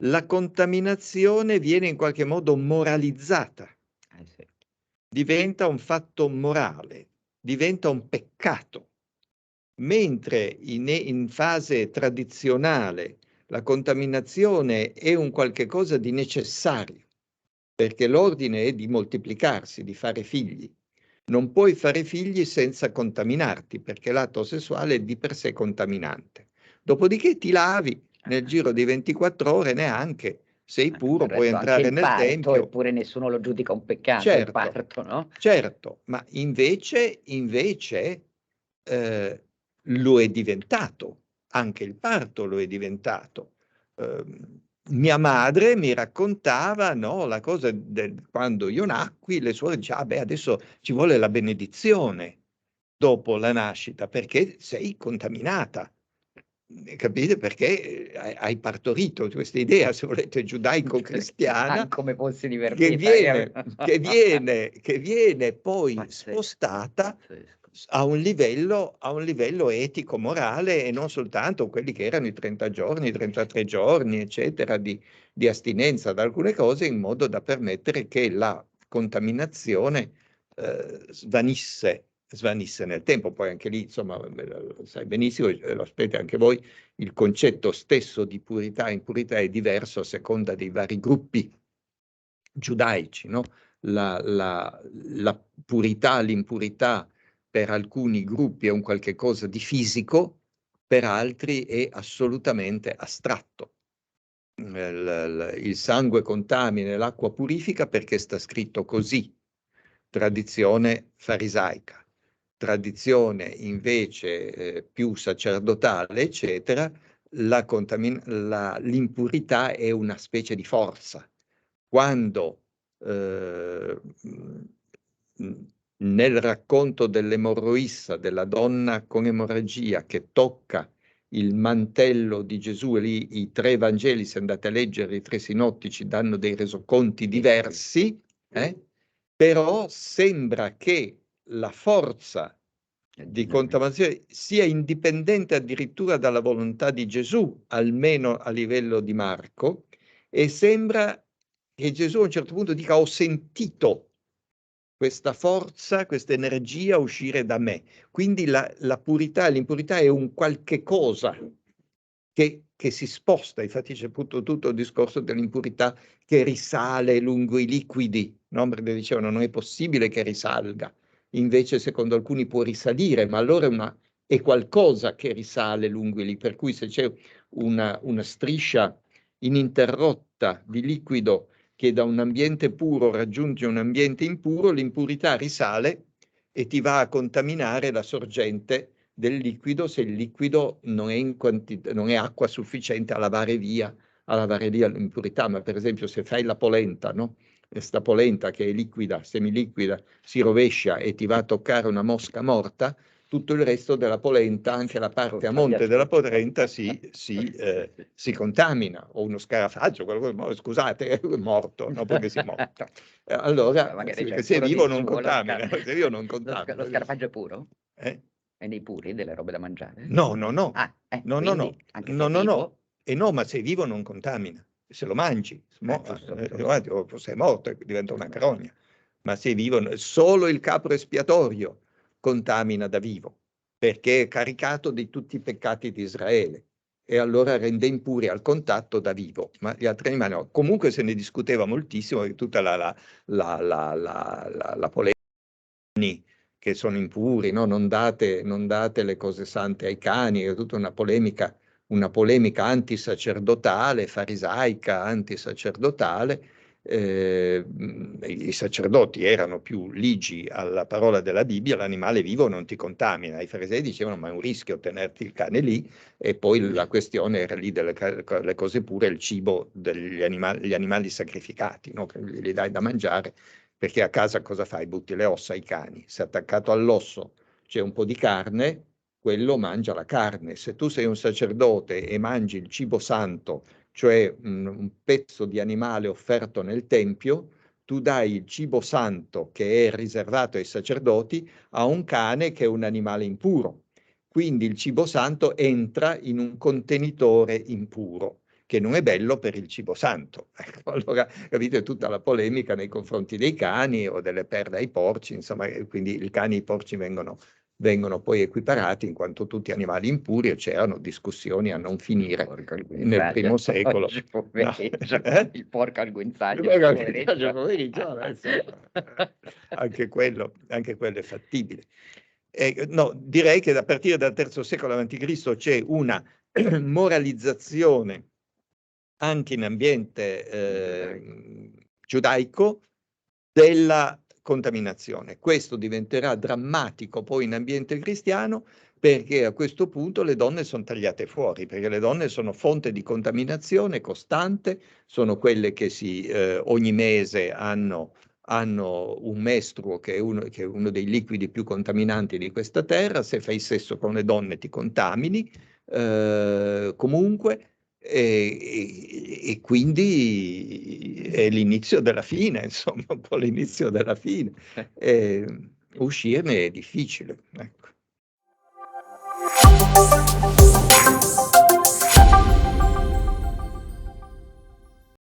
la contaminazione viene in qualche modo moralizzata. Sì. Diventa un fatto morale, diventa un peccato. Mentre in fase tradizionale la contaminazione è un qualche cosa di necessario, perché l'ordine è di moltiplicarsi, di fare figli. Non puoi fare figli senza contaminarti, perché l'atto sessuale è di per sé contaminante. Dopodiché ti lavi nel giro di 24 ore, neanche, sei puro, Del puoi resto anche entrare il nel parto, tempio. eppure nessuno lo giudica un peccato, il Certo, parto, no? certo, ma invece lo è diventato, anche il parto lo è diventato. Mia madre mi raccontava, no, la cosa quando io nacqui, le suore dicevano, beh, adesso ci vuole la benedizione dopo la nascita, perché sei contaminata. Capite? Perché hai partorito questa idea, se volete, giudaico-cristiana, Come fossi che divertita. viene poi Pazzesco, spostata pazzesco. a un livello etico-morale, e non soltanto quelli che erano i 30 giorni, i 33 giorni, eccetera, di astinenza da alcune cose, in modo da permettere che la contaminazione svanisse nel tempo. Poi anche lì, insomma, lo sai benissimo, lo sapete anche voi, il concetto stesso di purità e impurità è diverso a seconda dei vari gruppi giudaici, no? La purità, l'impurità per alcuni gruppi è un qualche cosa di fisico, per altri è assolutamente astratto. Il sangue contamina, l'acqua purifica perché sta scritto così, tradizione farisaica. Tradizione invece più sacerdotale, eccetera, l'impurità è una specie di forza. Quando nel racconto dell'emorroissa, della donna con emorragia che tocca il mantello di Gesù, e lì i 3 Vangeli, se andate a leggere i 3 sinottici, danno dei resoconti diversi, però sembra che la forza di contaminazione sia indipendente addirittura dalla volontà di Gesù, almeno a livello di Marco, e sembra che Gesù a un certo punto dica: ho sentito questa forza, questa energia uscire da me. Quindi la purità e l'impurità è un qualche cosa che si sposta. Infatti c'è appunto tutto il discorso dell'impurità che risale lungo i liquidi, no? Perché dicevano non è possibile che risalga, invece secondo alcuni può risalire, ma allora è qualcosa che risale lungo i liquidi, per cui se c'è una striscia ininterrotta di liquido che da un ambiente puro raggiunge un ambiente impuro, l'impurità risale e ti va a contaminare la sorgente del liquido se il liquido non è, non è acqua sufficiente a lavare via l'impurità. Ma per esempio se fai la polenta, no? Questa polenta che è liquida, semiliquida, si rovescia e ti va a toccare una mosca morta, tutto il resto della polenta, anche la parte a monte della polenta, si contamina, o uno scarafaggio, scusate, è morto, no, perché si è morto. Allora, se è vivo non contamina, se è vivo non contamina. Lo scarafaggio è puro? Eh? È nei puri delle robe da mangiare? No. Ah, No, quindi, anche se è vivo? No, ma se è vivo non contamina. Se lo mangi, giusto. se è morto diventa una carogna. Ma se è vivo, solo il capro espiatorio contamina da vivo, perché è caricato di tutti i peccati di Israele e allora rende impuri al contatto da vivo, ma gli altri animali no. Comunque se ne discuteva moltissimo, tutta la polemica che sono impuri, no? Non date le cose sante ai cani, è tutta una polemica antisacerdotale, farisaica, antisacerdotale. I sacerdoti erano più ligi alla parola della Bibbia, l'animale vivo non ti contamina. I farisei dicevano ma è un rischio tenerti il cane lì, e poi la questione era lì delle cose pure, il cibo degli gli animali sacrificati, no? Che gli dai da mangiare, perché a casa cosa fai? Butti le ossa ai cani, se attaccato all'osso c'è un po' di carne, quello mangia la carne. Se tu sei un sacerdote e mangi il cibo santo, cioè un pezzo di animale offerto nel tempio, tu dai il cibo santo che è riservato ai sacerdoti a un cane che è un animale impuro. Quindi il cibo santo entra in un contenitore impuro, che non è bello per il cibo santo. Allora, capite, tutta la polemica nei confronti dei cani o delle perle ai porci, insomma, quindi i cani e i porci vengono poi equiparati in quanto tutti animali impuri, e c'erano discussioni a non finire nel primo secolo. No. Il porco al guinzaglio, anche quello è fattibile. No, direi che a partire dal III secolo a.C. c'è una moralizzazione anche in ambiente giudaico della contaminazione. Questo diventerà drammatico poi in ambiente cristiano, perché a questo punto le donne sono tagliate fuori, perché le donne sono fonte di contaminazione costante, sono quelle che ogni mese hanno un mestruo che è uno dei liquidi più contaminanti di questa terra. Se fai sesso con le donne ti contamini comunque. E quindi è l'inizio della fine, insomma, un po' l'inizio della fine. Uscirne è difficile, ecco.